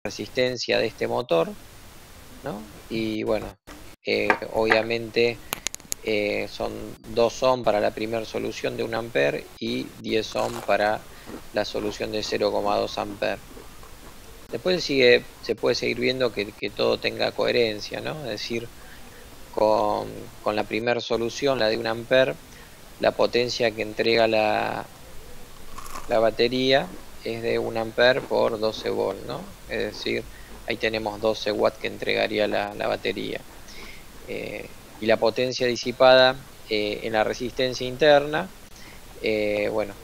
resistencia de este motor, ¿no? Y bueno, obviamente son 2 ohm para la primera solución de 1 ampere y 10 ohm para la solución de 0,2 ampere. Después se puede seguir viendo que todo tenga coherencia, ¿no? Es decir, con la primera solución, la de 1 ampere, la potencia que entrega la batería es de 1 ampere por 12 volts, ¿no? Es decir, ahí tenemos 12 watts que entregaría la batería. Y la potencia disipada en la resistencia interna, bueno,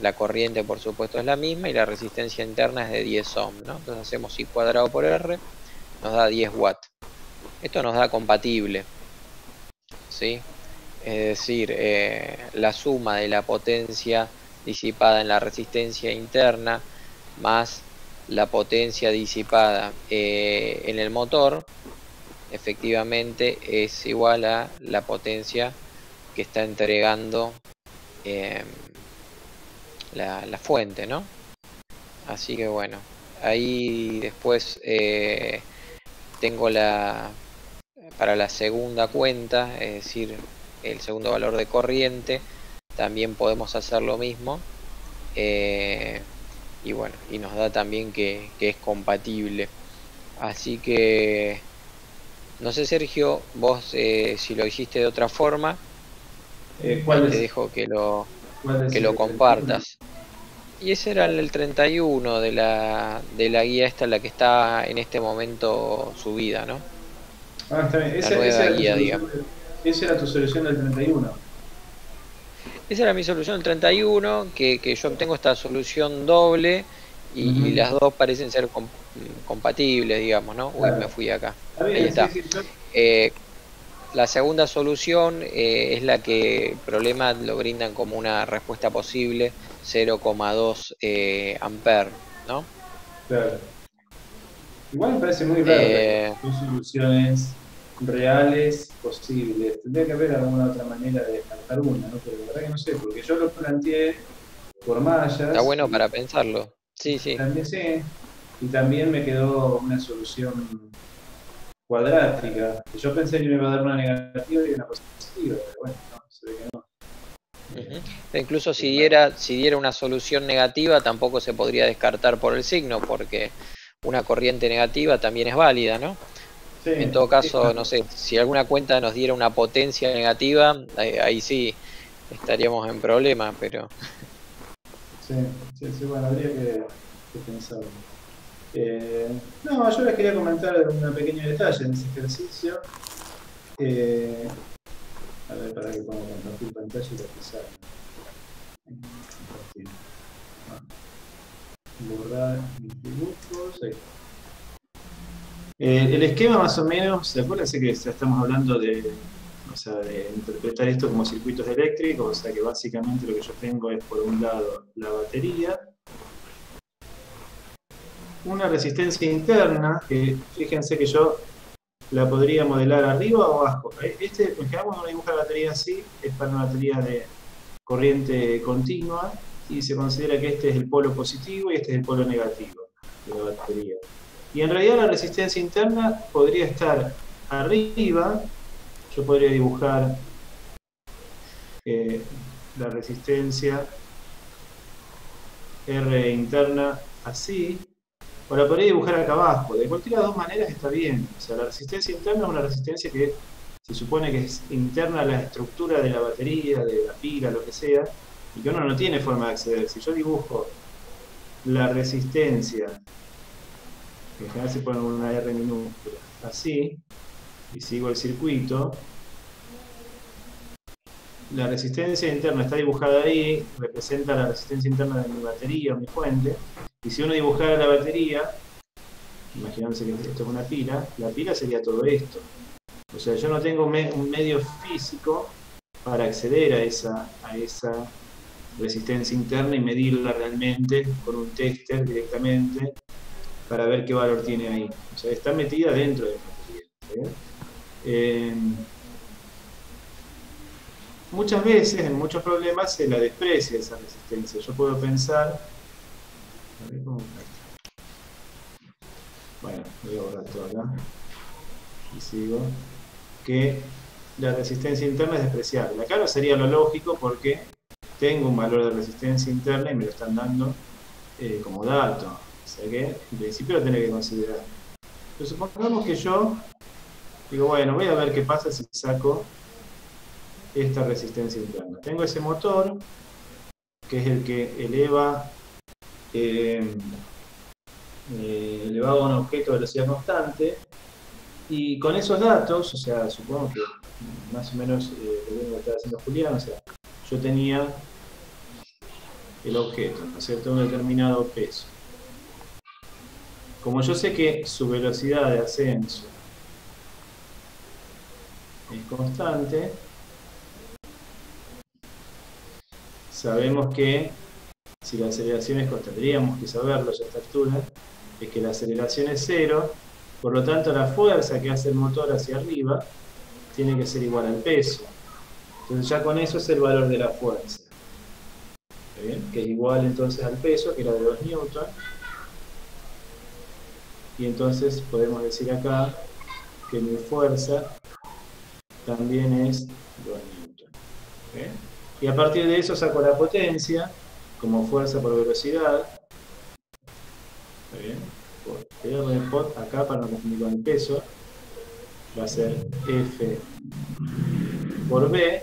la corriente por supuesto es la misma y la resistencia interna es de 10 ohm, ¿no? Entonces hacemos I cuadrado por R, nos da 10 watts. Esto nos da compatible, ¿sí? Es decir, la suma de la potencia disipada en la resistencia interna más la potencia disipada en el motor, efectivamente es igual a la potencia que está entregando la fuente, ¿no? Así que bueno, ahí después tengo para la segunda cuenta, es decir, el segundo valor de corriente, también podemos hacer lo mismo. Y bueno, y nos da también que es compatible. Así que no sé, Sergio, vos si lo hiciste de otra forma, ahí te dejo que lo compartas. Y ese era el 31 de la guía esta, la que está en este momento subida, ¿no? Ah, está bien. La nueva guía, digamos. Esa era tu solución del 31. Esa era mi solución del 31, que yo obtengo esta solución doble y las dos parecen ser compatibles, digamos, ¿no? Uy, me fui acá. Está bien, Ahí está. sí, yo... La segunda solución es la que el problema lo brindan como una respuesta posible, 0,2 ampere, ¿no? Claro. Igual me parece muy raro que dos soluciones reales posibles. Tendría que haber alguna otra manera de descartar una, ¿no? Pero la verdad que no sé, porque yo lo planteé por Está mallas bueno para pensarlo. Sí, sí. también sé, y también me quedó una solución cuadrática. Yo pensé que me iba a dar una negativa y una positiva, pero bueno, no, se ve que no. Incluso si diera una solución negativa, tampoco se podría descartar por el signo, porque una corriente negativa también es válida, ¿no? Sí, En todo caso, sí, no sé, si alguna cuenta nos diera una potencia negativa, ahí sí estaríamos en problemas, pero... sí, bueno, habría que pensarlo. No, yo les quería comentar un pequeño detalle en ese ejercicio. A ver, para que pueda compartir pantalla y realizar. Borrar mis dibujos. Ahí. El esquema más o menos, acuérdense que estamos hablando de interpretar esto como circuitos eléctricos, o sea que básicamente lo que yo tengo es por un lado la batería, una resistencia interna, que fíjense que yo la podría modelar arriba o abajo. En general cuando uno dibuja la batería así, es para una batería de corriente continua y se considera que este es el polo positivo y este es el polo negativo de la batería. Y en realidad la resistencia interna podría estar arriba. Yo podría dibujar la resistencia R interna así, o la podría dibujar acá abajo. De cualquiera de las dos maneras está bien. O sea, la resistencia interna es una resistencia que se supone que es interna a la estructura de la batería, de la pila, lo que sea, y que uno no tiene forma de acceder. Si yo dibujo la resistencia, que en general se pone una R minúscula, así, y sigo el circuito, la resistencia interna está dibujada ahí, representa la resistencia interna de mi batería o mi fuente, y si uno dibujara la batería, imaginándose que esto es una pila, la pila sería todo esto. O sea, yo no tengo un medio físico para acceder a esa resistencia interna y medirla realmente con un tester directamente para ver qué valor tiene ahí. O sea, está metida dentro de la batería. Muchas veces, en muchos problemas, se la desprecia esa resistencia. Yo puedo pensar... bueno, voy a borrar todo acá, y sigo, que la resistencia interna es despreciable. Acá no sería lo lógico porque tengo un valor de resistencia interna y me lo están dando como dato. O sea que en principio lo tengo que considerar. Pero supongamos que yo digo, bueno, voy a ver qué pasa si saco esta resistencia interna. Tengo ese motor, que es el que elevado a un objeto de velocidad constante, y con esos datos, o sea, supongo que más o menos lo mismo que estaba haciendo Julián, o sea, yo tenía el objeto, ¿no es cierto?, un determinado peso. Como yo sé que su velocidad de ascenso es constante, sabemos que si la aceleración es constante, tendríamos que saberlo ya a esta altura, es que la aceleración es cero, por lo tanto la fuerza que hace el motor hacia arriba tiene que ser igual al peso. Entonces ya con eso es el valor de la fuerza. ¿Bien? Que es igual entonces al peso, que era de 2 newton. Y entonces podemos decir acá que mi fuerza también es 2 newton. ¿Bien? Y a partir de eso saco la potencia como fuerza por velocidad. ¿Está bien? Por R acá, para no confundir con el peso, va a ser F por B,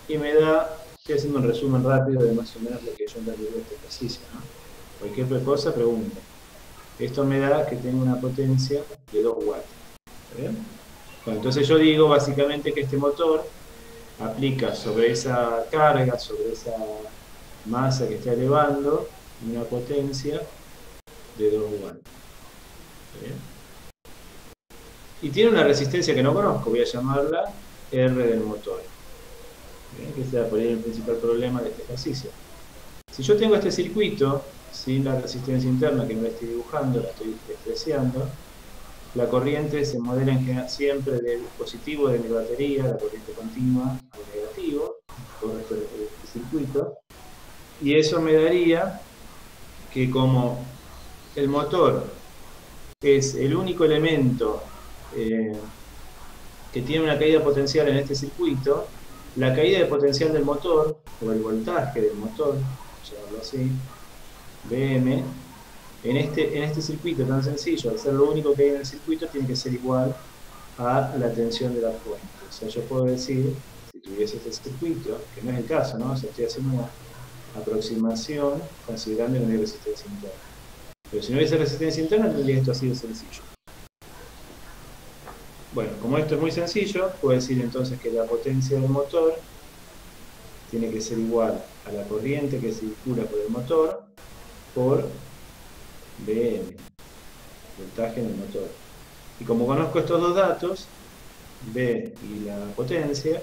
y me da, estoy haciendo un resumen rápido de más o menos lo que yo entendí de este ejercicio, ¿no? Cualquier cosa, pregunta. Esto me da que tengo una potencia de 2 watts. ¿Está bien? Bueno, entonces yo digo básicamente que este motor aplica sobre esa carga, sobre esa masa que está elevando, una potencia de 2 watts. ¿Está bien? Y tiene una resistencia que no conozco, voy a llamarla R del motor. ¿Bien? Que sea por ahí el principal problema de este ejercicio. Si yo tengo este circuito sin la resistencia interna que me estoy dibujando, la estoy despreciando, la corriente se modela en general siempre del positivo de mi batería, la corriente continua, al negativo, todo esto de este circuito, y eso me daría que como el motor es el único elemento que tiene una caída potencial en este circuito, la caída de potencial del motor, o el voltaje del motor, llamarlo así, Vm, en este circuito tan sencillo, al ser lo único que hay en el circuito, tiene que ser igual a la tensión de la fuente. O sea, yo puedo decir, si tuviese este circuito, que no es el caso, ¿no? O sea, estoy haciendo una aproximación considerando que no hay resistencia interna. Pero si no hubiese resistencia interna, tendría esto así de sencillo. Bueno, como esto es muy sencillo, puedo decir entonces que la potencia del motor tiene que ser igual a la corriente que circula por el motor por Vm, voltaje en el motor. Y como conozco estos dos datos, V y la potencia,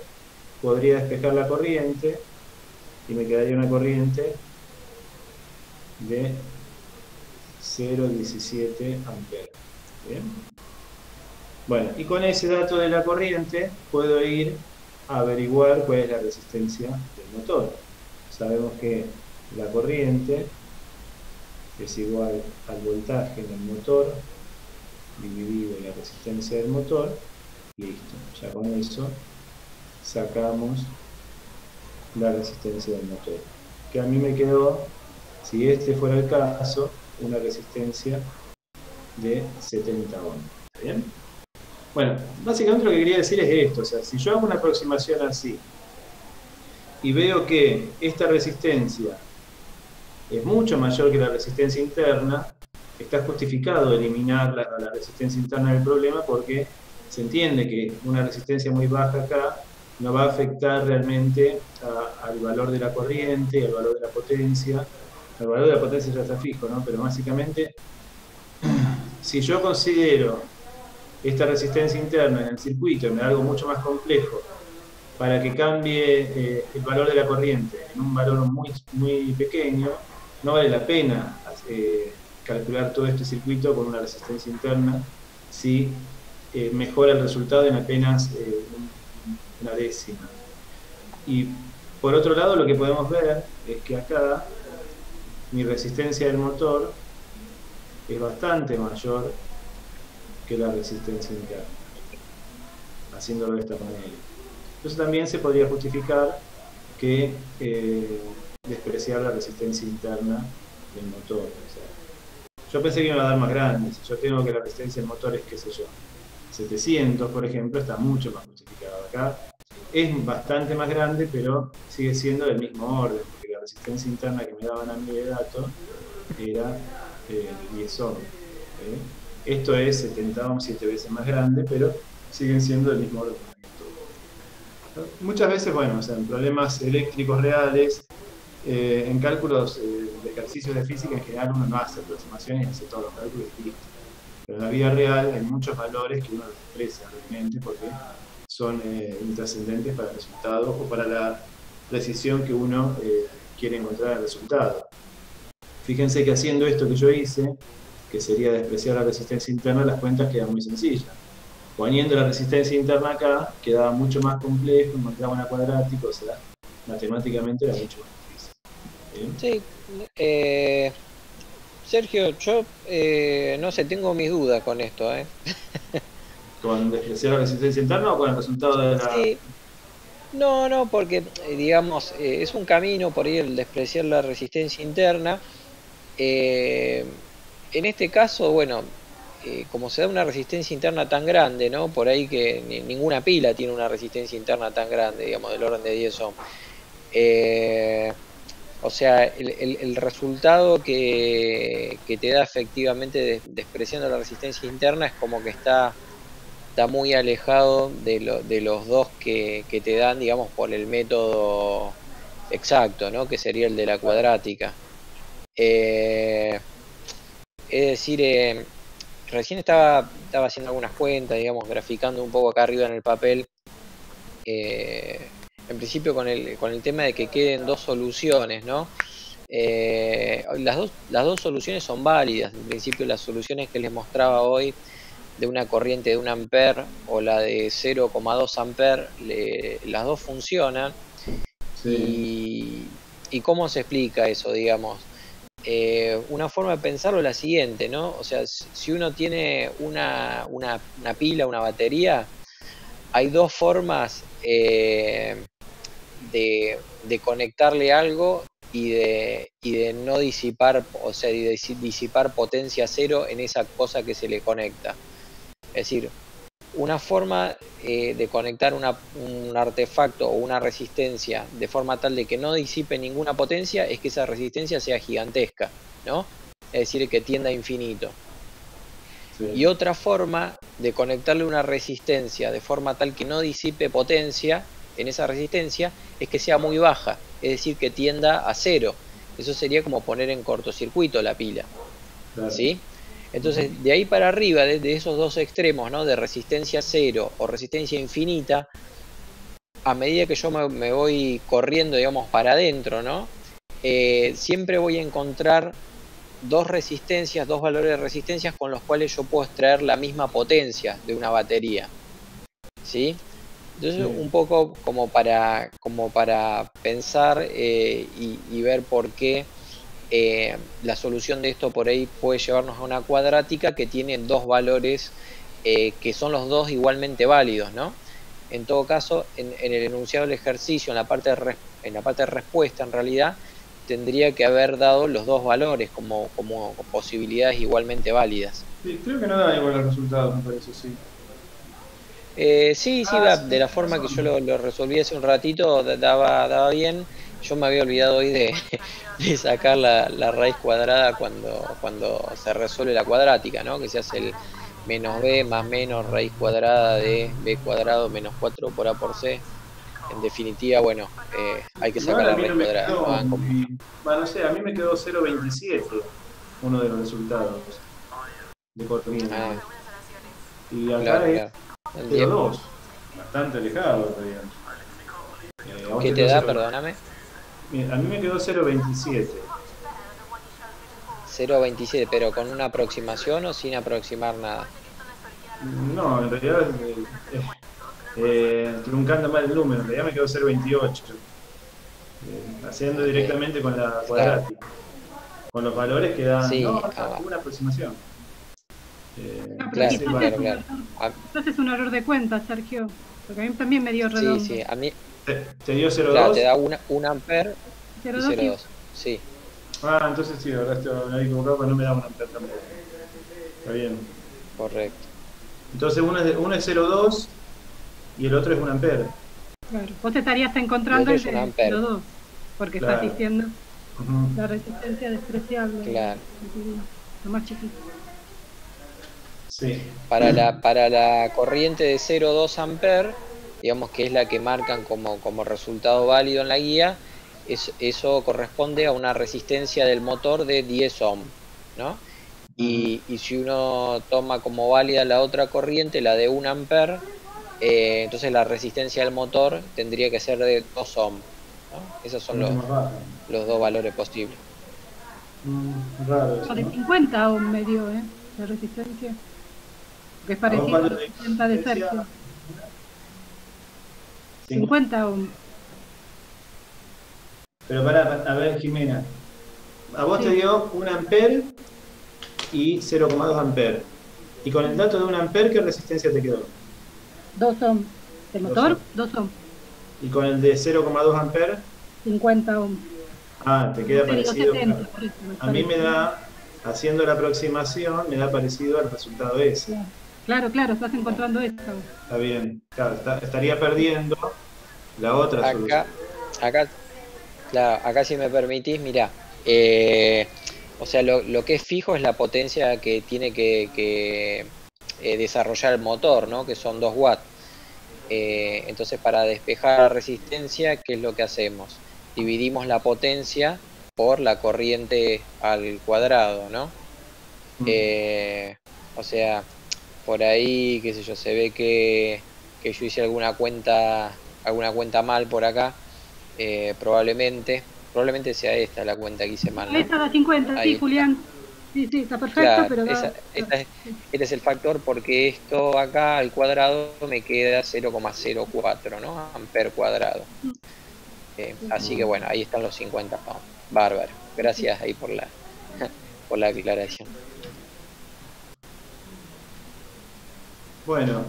podría despejar la corriente y me quedaría una corriente de 0,17 amperes. ¿Bien? Bueno, y con ese dato de la corriente puedo ir a averiguar cuál es la resistencia del motor. Sabemos que la corriente es igual al voltaje del motor dividido la resistencia del motor. Listo, ya con eso sacamos la resistencia del motor, que a mí me quedó, si este fuera el caso, una resistencia de 70 ohms. ¿Está bien? Bueno, básicamente lo que quería decir es esto, o sea, si yo hago una aproximación así y veo que esta resistencia es mucho mayor que la resistencia interna, está justificado eliminar la resistencia interna del problema, porque se entiende que una resistencia muy baja acá no va a afectar realmente al valor de la corriente, al valor de la potencia. El valor de la potencia ya está fijo, ¿no? Pero básicamente, si yo considero esta resistencia interna en el circuito en algo mucho más complejo, para que cambie el valor de la corriente en un valor muy, muy pequeño, no vale la pena calcular todo este circuito con una resistencia interna si mejora el resultado en apenas una décima. Y por otro lado, lo que podemos ver es que acá mi resistencia del motor es bastante mayor que la resistencia interna, haciéndolo de esta manera. Entonces también se podría justificar que despreciar la resistencia interna del motor. O sea, yo pensé que iba a dar más grande. Si yo tengo que la resistencia del motor es, qué sé yo, 700, por ejemplo, está mucho más justificado. Acá es bastante más grande, pero sigue siendo del mismo orden, porque la resistencia interna que me daban a mí de datos era 10 ohms. Esto es 70 ohms, 7 veces más grande, pero siguen siendo del mismo orden. Muchas veces, bueno, o sea, en problemas eléctricos reales, en cálculos de ejercicios de física en general uno no hace aproximaciones y hace todos los cálculos y listo. Pero en la vida real hay muchos valores que uno desprecia realmente porque son intrascendentes para el resultado o para la precisión que uno quiere encontrar en el resultado. Fíjense que haciendo esto que yo hice, que sería despreciar la resistencia interna, las cuentas quedan muy sencillas. Poniendo la resistencia interna acá, quedaba mucho más complejo, encontraba una cuadrática, o sea, matemáticamente era mucho más difícil. Sí, Sergio, yo no sé, tengo mis dudas con esto, ¿eh? ¿Con despreciar la resistencia interna o con el resultado de la...? Sí, no, porque digamos, es un camino por ahí el despreciar la resistencia interna. En este caso, bueno, como se da una resistencia interna tan grande, ¿no? Por ahí que ninguna pila tiene una resistencia interna tan grande, digamos, del orden de 10 ohms. O sea, el resultado que te da efectivamente despreciando la resistencia interna es como que está muy alejado de los dos que te dan, digamos, por el método exacto, ¿no? Que sería el de la cuadrática. Es decir, recién estaba haciendo algunas cuentas, digamos, graficando un poco acá arriba en el papel. En principio con el tema de que queden dos soluciones, ¿no? Las dos soluciones son válidas. En principio las soluciones que les mostraba hoy de una corriente de 1 ampere o la de 0,2 ampere, las dos funcionan. Sí. ¿Y cómo se explica eso, digamos? Una forma de pensarlo es la siguiente, ¿no? O sea, si uno tiene una pila, una batería, hay dos formas de conectarle algo y de no disipar, o sea, de disipar potencia cero en esa cosa que se le conecta. Es decir, una forma de conectar un artefacto o una resistencia de forma tal de que no disipe ninguna potencia es que esa resistencia sea gigantesca, ¿no? Es decir, que tienda a infinito. Sí. Y otra forma de conectarle una resistencia de forma tal que no disipe potencia en esa resistencia es que sea muy baja, es decir, que tienda a cero. Eso sería como poner en cortocircuito la pila, Claro. ¿sí? Entonces, de ahí para arriba, de esos dos extremos, ¿no? De resistencia cero o resistencia infinita, a medida que yo me voy corriendo, digamos, para adentro, ¿no? Siempre voy a encontrar dos resistencias, dos valores de resistencias con los cuales yo puedo extraer la misma potencia de una batería, ¿sí? Entonces, un poco como para pensar y ver por qué la solución de esto por ahí puede llevarnos a una cuadrática que tiene dos valores que son los dos igualmente válidos, ¿no? En todo caso, en el enunciado del ejercicio, en la parte de respuesta, en realidad, tendría que haber dado los dos valores como posibilidades igualmente válidas. Sí, creo que no da igual los resultados, me parece, sí. Sí, Sí, de la forma que yo lo resolví hace un ratito, daba bien. Yo me había olvidado hoy de sacar la raíz cuadrada cuando se resuelve la cuadrática, ¿no? Que se hace el menos b más menos raíz cuadrada de b cuadrado menos 4 por a por c. En definitiva, bueno, hay que sacar Igual a la mí raíz no me cuadrada. quedó ¿No? bueno, no sé, a mí me quedó 0,27 uno de los resultados de corriente. Ah, Y acá claro, es claro. Entiendo. 0,2, bastante alejado en realidad. ¿A vos ¿Qué te te quedó da, 0,2? perdóname? A mí me quedó 0,27. 0,27, pero con una aproximación o sin aproximar nada. No, en realidad, truncando mal el número, en realidad me quedó 0,28. Haciendo Ok, directamente con la claro. cuadrática. con los valores que dan. Sí, No, acá una aproximación. No, pero claro, quizás claro, es claro. quizás es un error de cuenta, Sergio, porque a mí también me dio Sí, redondo. sí, a mí, ¿Te dio claro, 0,2? te da un ampere y 0,2 y 0,2. Sí, Ah, entonces sí, la verdad esto me había equivocado, pero no me da un ampere tampoco. Está bien. correcto. Entonces uno es 0,2 y el otro es un ampere. claro. Vos estarías Y encontrando otro el es un de ampere, 0,2, porque estás Claro. diciendo Ujú. la resistencia despreciable, claro. lo más chiquito. Sí. Para la corriente de 0,2 ampere, digamos que es la que marcan como resultado válido en la guía, eso corresponde a una resistencia del motor de 10 ohm, ¿no? Y si uno toma como válida la otra corriente, la de 1 ampere, entonces la resistencia del motor tendría que ser de 2 ohm, ¿no? Esos son Mucho más bajo. los dos valores posibles. Raro eso, O de ¿no? 50 ohm me dio, la resistencia, que es ¿A vos parecido a cuánto los te dio 60 de resistencia? Sergio. 50 ohm. Pero a ver, Jimena, a vos te Sí, dio 1 ampere y 0,2 ampere. Y con el dato de 1 ampere, ¿qué resistencia te quedó? 2 ohm. ¿El 2 motor? ohm. 2 ohm. Y con el de 0,2 ampere, 50 ohm. te Vos queda te dio parecido. 70, por eso me A mí me parece. da, haciendo la aproximación, me da parecido al resultado ese. Claro, claro, estás Bueno, encontrando eso. Está bien. Claro, estaría perdiendo la otra solución. acá, acá, claro, acá si me permitís, mirá, o sea, lo que es fijo es la potencia que tiene que desarrollar el motor, ¿no? Que son 2 watts. Entonces, para despejar la resistencia, ¿qué es lo que hacemos? Dividimos la potencia por la corriente al cuadrado, ¿no? Eh, o sea, por ahí, qué sé yo, se ve que yo hice alguna cuenta mal por acá, probablemente sea esta la cuenta que hice mal, ¿no? Esta da 50, sí, Ahí está. Julián. Sí, sí, está perfecto, Claro, pero da. este es el factor porque esto acá al cuadrado me queda 0,04, ¿no? Amper cuadrado. Así que bueno, ahí están los 50 ohms. Bárbaro. Gracias ahí por por la aclaración. Bueno,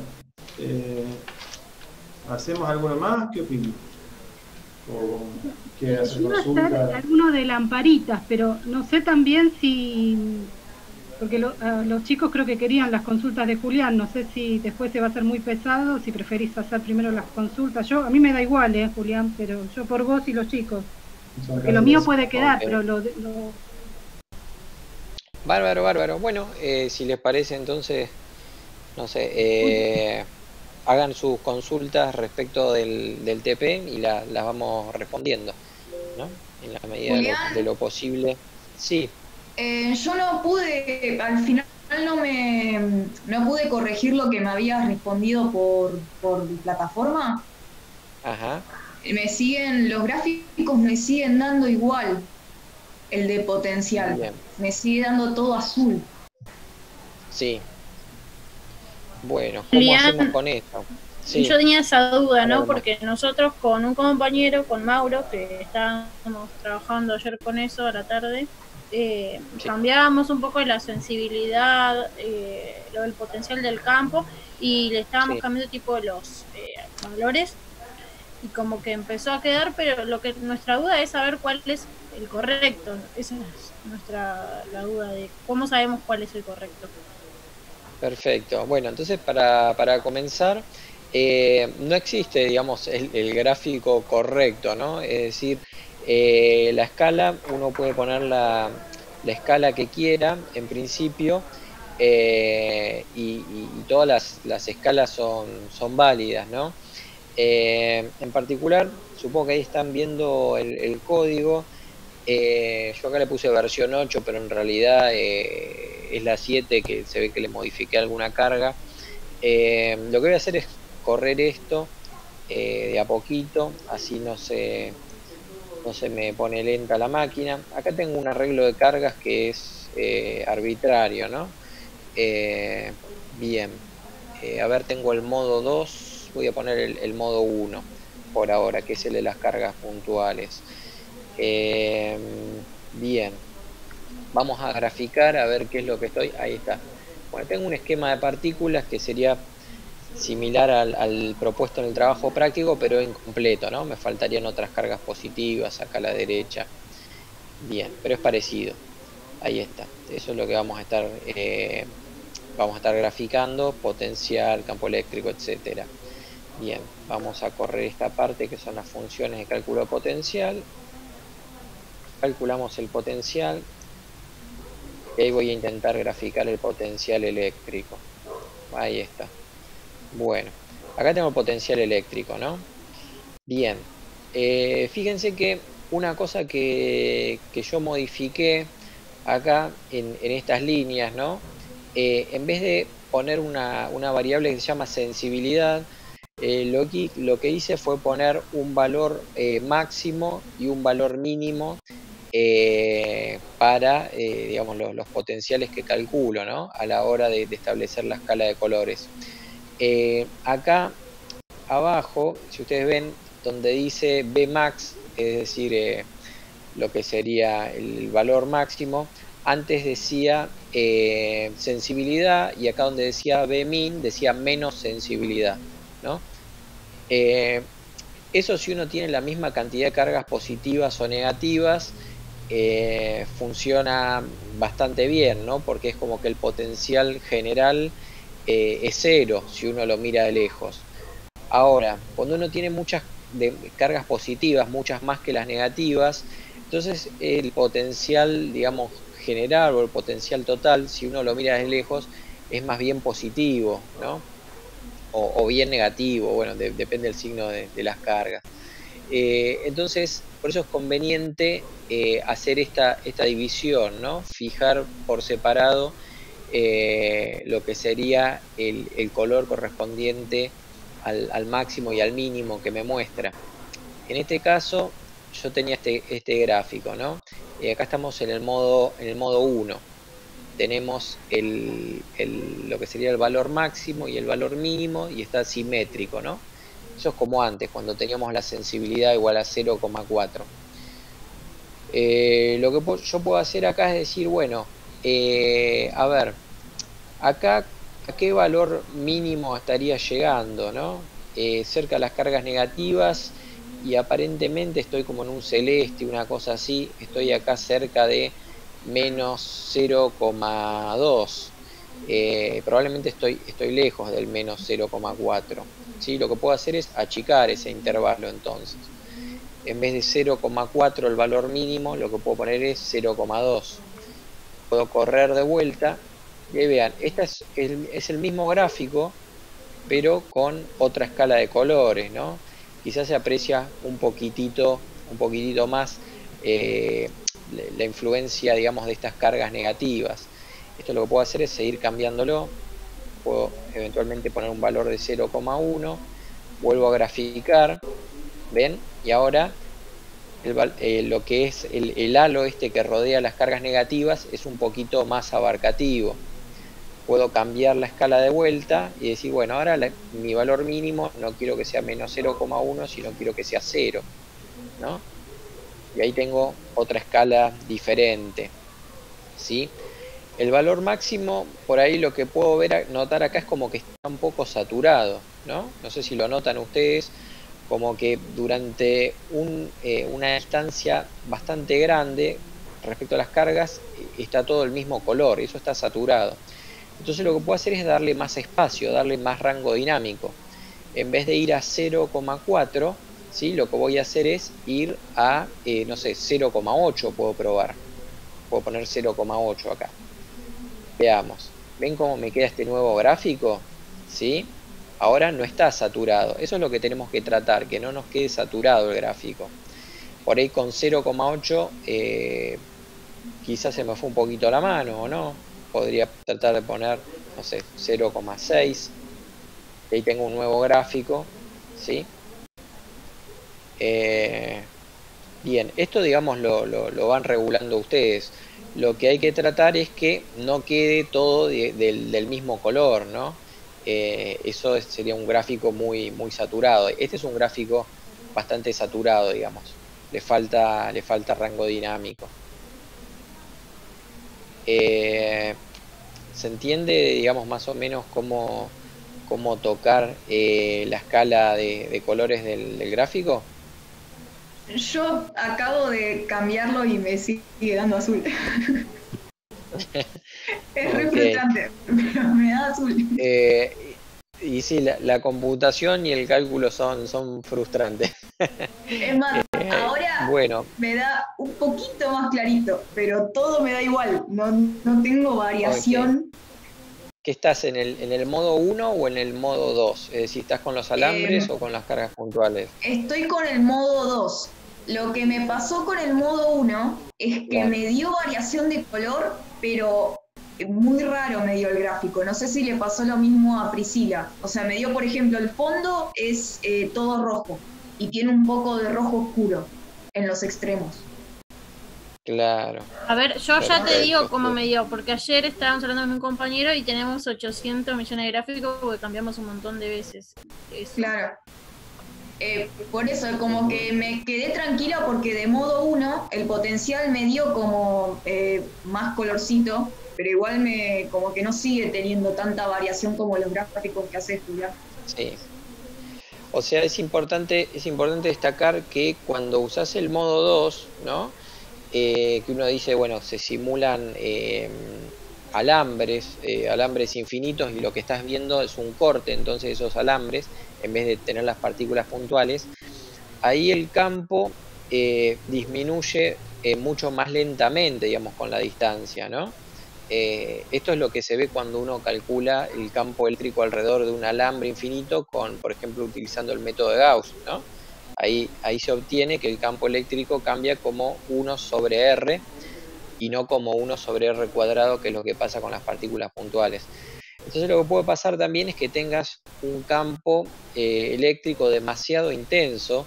¿hacemos alguno más? ¿Qué opinas? ¿O quiere hacer Yo iba a hacer consulta? alguno de lamparitas, pero no sé también si. Porque los chicos creo que querían las consultas de Julián. No sé si después se va a hacer muy pesado, si preferís hacer primero las consultas. A mí me da igual, Julián, pero yo por vos y los chicos. Son Porque lo casi mío las puede quedar, Ok. pero Bárbaro, bárbaro. Bueno, si les parece entonces, no sé, hagan sus consultas respecto del TP y las vamos respondiendo, ¿no? En la medida de Julián, lo posible. Sí, yo no pude, al final no pude corregir lo que me habías respondido por plataforma. ajá, Los gráficos me siguen dando igual el de potencial, bien, me sigue dando todo azul. sí. Bueno, ¿cómo hacemos Julián, con esto? Sí, yo tenía esa duda, a ¿no? ver, Porque nosotros con un compañero, con Mauro, que estábamos trabajando ayer con eso a la tarde, sí, cambiábamos un poco la sensibilidad, lo del potencial del campo, y le estábamos sí. cambiando tipo los valores, y como que empezó a quedar, pero nuestra duda es saber cuál es el correcto. Esa es la duda de cómo sabemos cuál es el correcto. Perfecto. Bueno, entonces para comenzar, no existe, digamos, el gráfico correcto, ¿no? Es decir, la escala, uno puede poner la escala que quiera, en principio, y todas las escalas son válidas, ¿no? En particular, supongo que ahí están viendo el código. Yo acá le puse versión 8, pero en realidad es la 7 que se ve que le modifiqué alguna carga. Lo que voy a hacer es correr esto de a poquito, así no se me pone lenta la máquina. Acá tengo un arreglo de cargas que es arbitrario, ¿no? Bien, a ver, tengo el modo 2, voy a poner el modo 1 por ahora, que es el de las cargas puntuales. Bien, Vamos a graficar a ver qué es lo que estoy. Ahí está. Bueno, tengo un esquema de partículas que sería similar al propuesto en el trabajo práctico, pero incompleto, ¿no? Me faltarían otras cargas positivas acá a la derecha. Bien, pero es parecido. Ahí está. Eso es lo que vamos a estar graficando, potencial, campo eléctrico, etcétera. Bien, vamos a correr esta parte que son las funciones de cálculo potencial. Calculamos el potencial. Y ahí voy a intentar graficar el potencial eléctrico. Ahí está. Bueno, acá tengo el potencial eléctrico, ¿no? Bien, fíjense que una cosa que yo modifiqué acá en estas líneas, ¿no? En vez de poner una variable que se llama sensibilidad, lo que hice fue poner un valor máximo y un valor mínimo para, digamos, los potenciales que calculo, ¿no? A la hora de establecer la escala de colores. Acá abajo, si ustedes ven donde dice Bmax, es decir, lo que sería el valor máximo, antes decía sensibilidad, y acá donde decía Bmin decía menos sensibilidad, ¿no? Eso, si uno tiene la misma cantidad de cargas positivas o negativas, funciona bastante bien, ¿no? Porque es como que el potencial general es cero si uno lo mira de lejos. Ahora, cuando uno tiene muchas cargas positivas, muchas más que las negativas, entonces el potencial, digamos, general o el potencial total, si uno lo mira de lejos, es más bien positivo, ¿no? O bien negativo, bueno, depende del signo de las cargas. Entonces, por eso es conveniente hacer esta división, ¿no? Fijar por separado lo que sería el color correspondiente al máximo y al mínimo que me muestra. En este caso, yo tenía este gráfico, ¿no? Acá estamos en el modo 1. Tenemos lo que sería el valor máximo y el valor mínimo, y está simétrico, ¿no? Eso es como antes, cuando teníamos la sensibilidad igual a 0,4. Lo que yo puedo hacer acá es decir, bueno, a ver, acá a qué valor mínimo estaría llegando, ¿no? Cerca de las cargas negativas, y aparentemente estoy como en un celeste, una cosa así. Estoy acá cerca de menos 0,2. Probablemente estoy lejos del menos 0,4. ¿Sí? Lo que puedo hacer es achicar ese intervalo entonces. En vez de 0,4 el valor mínimo, lo que puedo poner es 0,2. Puedo correr de vuelta y vean, este es el mismo gráfico, pero con otra escala de colores, ¿no? Quizás se aprecia un poquitito más la influencia, digamos, de estas cargas negativas. Esto lo que puedo hacer es seguir cambiándolo. Puedo eventualmente poner un valor de 0,1, vuelvo a graficar, ¿ven? Y ahora lo que es el halo este que rodea las cargas negativas es un poquito más abarcativo. Puedo cambiar la escala de vuelta y decir, bueno, ahora mi valor mínimo no quiero que sea menos 0,1, sino quiero que sea 0, ¿no? Y ahí tengo otra escala diferente, ¿sí? El valor máximo, por ahí lo que puedo notar acá es como que está un poco saturado, ¿no? No sé si lo notan ustedes, como que durante una distancia bastante grande respecto a las cargas está todo el mismo color, eso está saturado. Entonces lo que puedo hacer es darle más espacio, darle más rango dinámico. En vez de ir a 0,4, ¿sí? Lo que voy a hacer es ir a, no sé, 0,8 puedo probar. Puedo poner 0,8 acá. Veamos. ¿Ven cómo me queda este nuevo gráfico? ¿Sí? Ahora no está saturado. Eso es lo que tenemos que tratar, que no nos quede saturado el gráfico. Por ahí con 0,8 quizás se me fue un poquito la mano, ¿o no? Podría tratar de poner, no sé, 0,6. Ahí tengo un nuevo gráfico, ¿sí? Bien, esto, digamos, lo van regulando ustedes. Lo que hay que tratar es que no quede todo del mismo color, ¿no? Eso sería un gráfico muy saturado. Este es un gráfico bastante saturado, digamos. Le falta rango dinámico. ¿Se entiende, digamos, más o menos cómo tocar la escala de colores del gráfico? Yo acabo de cambiarlo y me sigue dando azul. Es re frustrante, pero me da azul. Y sí, la computación y el cálculo son frustrantes. Es más, ahora bueno, me da un poquito más clarito, pero todo me da igual, no tengo variación. Okay. ¿Qué estás en el modo 1 o en el modo 2? Es decir, ¿estás con los alambres o con las cargas puntuales? Estoy con el modo 2. Lo que me pasó con el modo 1 es que Claro. me dio variación de color, pero muy raro me dio el gráfico. No sé si le pasó lo mismo a Priscila. O sea, me dio, por ejemplo, el fondo es todo rojo y tiene un poco de rojo oscuro en los extremos. Claro. A ver, yo ya te Perfecto. digo cómo me dio, porque ayer estábamos hablando con un compañero y tenemos 800 millones de gráficos porque cambiamos un montón de veces. Eso. Claro. Por eso, como que me quedé tranquila porque de modo 1 el potencial me dio como más colorcito, pero igual como que no sigue teniendo tanta variación como los gráficos que hace Julián. Sí. O sea, es importante destacar que cuando usás el modo 2, ¿no? Que uno dice, bueno, se simulan alambres infinitos y lo que estás viendo es un corte, entonces esos alambres, en vez de tener las partículas puntuales, ahí el campo disminuye mucho más lentamente, digamos, con la distancia, ¿no? Esto es lo que se ve cuando uno calcula el campo eléctrico alrededor de un alambre infinito con, por ejemplo, utilizando el método de Gauss, ¿no? Ahí se obtiene que el campo eléctrico cambia como 1 sobre R y no como 1 sobre R cuadrado, que es lo que pasa con las partículas puntuales. Entonces lo que puede pasar también es que tengas un campo eléctrico demasiado intenso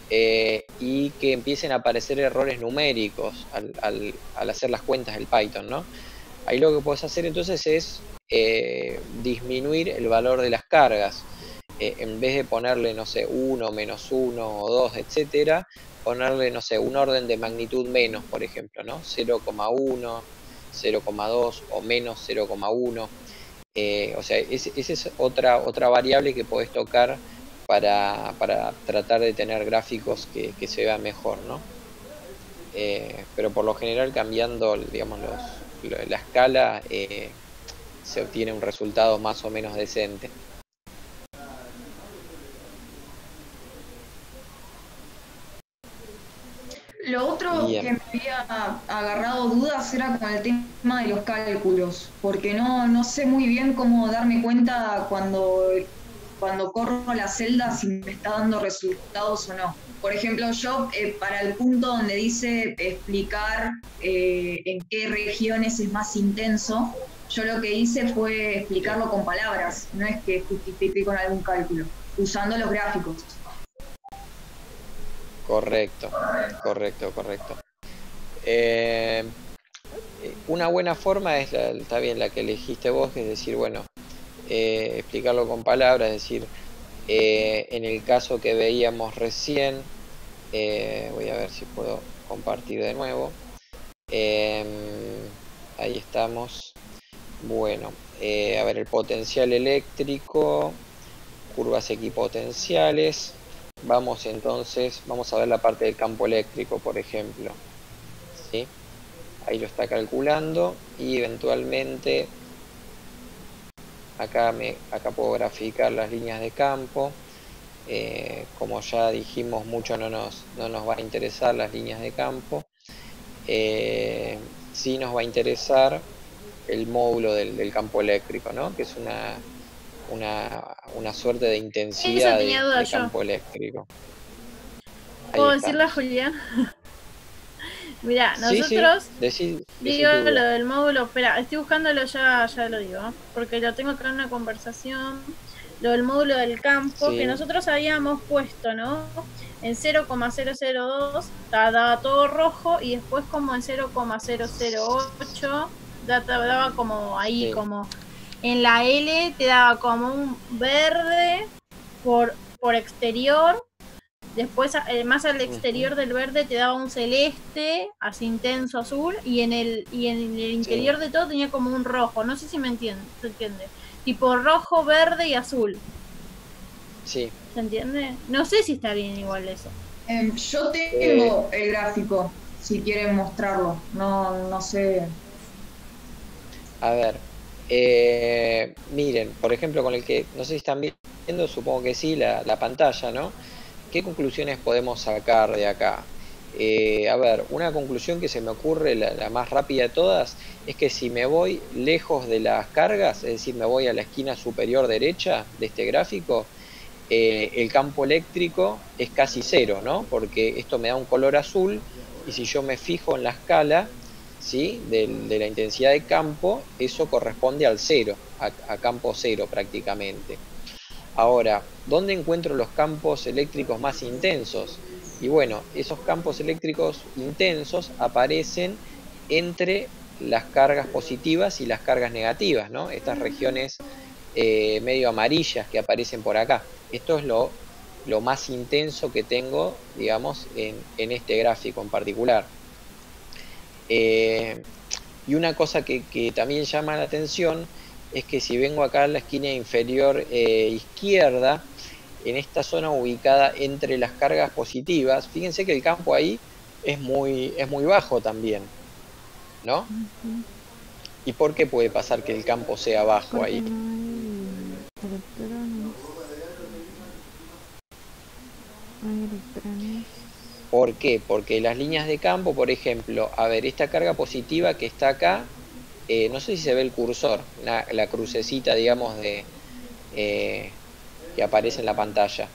y que empiecen a aparecer errores numéricos al hacer las cuentas del Python, ¿no? Ahí lo que puedes hacer entonces es disminuir el valor de las cargas. En vez de ponerle, no sé, 1, menos 1 o 2, etcétera, ponerle, no sé, un orden de magnitud menos, por ejemplo, ¿no? 0,1, 0,2 o menos 0,1. O sea, esa es otra variable que podés tocar para tratar de tener gráficos que se vean mejor, ¿no? Pero por lo general, cambiando, digamos, la escala, se obtiene un resultado más o menos decente. Lo otro Bien. que me había agarrado dudas era con el tema de los cálculos, porque no sé muy bien cómo darme cuenta cuando corro la celda si me está dando resultados o no. Por ejemplo, yo para el punto donde dice explicar en qué regiones es más intenso, yo lo que hice fue explicarlo con palabras, no es que justifique con algún cálculo, usando los gráficos. Correcto. Una buena forma es, está bien, la que elegiste vos, que es decir, bueno, explicarlo con palabras, es decir, en el caso que veíamos recién, voy a ver si puedo compartir de nuevo. Ahí estamos. Bueno, a ver, el potencial eléctrico, curvas equipotenciales. Vamos a ver la parte del campo eléctrico, por ejemplo. ¿Sí? Ahí lo está calculando y eventualmente acá puedo graficar las líneas de campo. Como ya dijimos, mucho no nos va a interesar las líneas de campo. Sí nos va a interesar el módulo del campo eléctrico, ¿no? Que es una suerte de intensidad de campo eléctrico. ¿Puedo decirla, Julián? Mira, nosotros digo lo del módulo, espera, estoy buscándolo, ya lo digo, porque lo tengo acá en una conversación, lo del módulo del campo, que nosotros habíamos puesto, ¿no? En 0,002 daba todo rojo y después como en 0,008 daba como ahí, como en la L te daba como un verde por exterior Después, más al exterior del verde te daba un celeste, así intenso azul, y en el interior de todo tenía como un rojo. No sé si me entiende, ¿se entiende? Tipo rojo, verde y azul. Sí. ¿Se entiende? No sé si está bien igual eso. Yo tengo el gráfico, si quieren mostrarlo. No sé. A ver, miren, por ejemplo, con el que, no sé si están viendo, supongo que sí, la pantalla, ¿no? ¿Qué conclusiones podemos sacar de acá? A ver, una conclusión que se me ocurre, la más rápida de todas, es que si me voy lejos de las cargas, es decir, me voy a la esquina superior derecha de este gráfico, el campo eléctrico es casi cero, ¿no? Porque esto me da un color azul, y si yo me fijo en la escala, ¿sí?, de la intensidad de campo, eso corresponde al cero, a campo cero prácticamente. Ahora, ¿dónde encuentro los campos eléctricos más intensos? Y bueno, esos campos eléctricos intensos aparecen entre las cargas positivas y las cargas negativas, ¿no? Estas regiones medio amarillas que aparecen por acá. Esto es lo más intenso que tengo, digamos, en este gráfico en particular. Y una cosa que también llama la atención es que si vengo acá a la esquina inferior izquierda, en esta zona ubicada entre las cargas positivas, fíjense que el campo ahí es muy bajo también, ¿no? ¿Y por qué puede pasar que el campo sea bajo ahí? ¿Por qué? Porque las líneas de campo, por ejemplo, a ver, esta carga positiva que está acá, no sé si se ve el cursor, la crucecita, digamos, que aparece en la pantalla.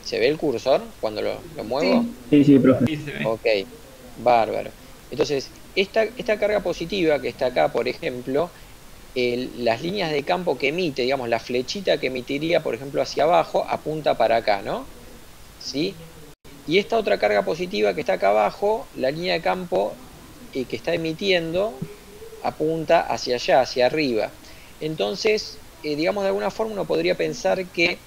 ¿Se ve el cursor cuando lo muevo? Sí, profe. Ok, bárbaro. Entonces, esta carga positiva que está acá, por ejemplo, las líneas de campo que emite, digamos, la flechita que emitiría, por ejemplo, hacia abajo, apunta para acá, ¿no? ¿Sí? Y esta otra carga positiva que está acá abajo, la línea de campo que está emitiendo, apunta hacia allá, hacia arriba. Entonces, digamos, de alguna forma uno podría pensar que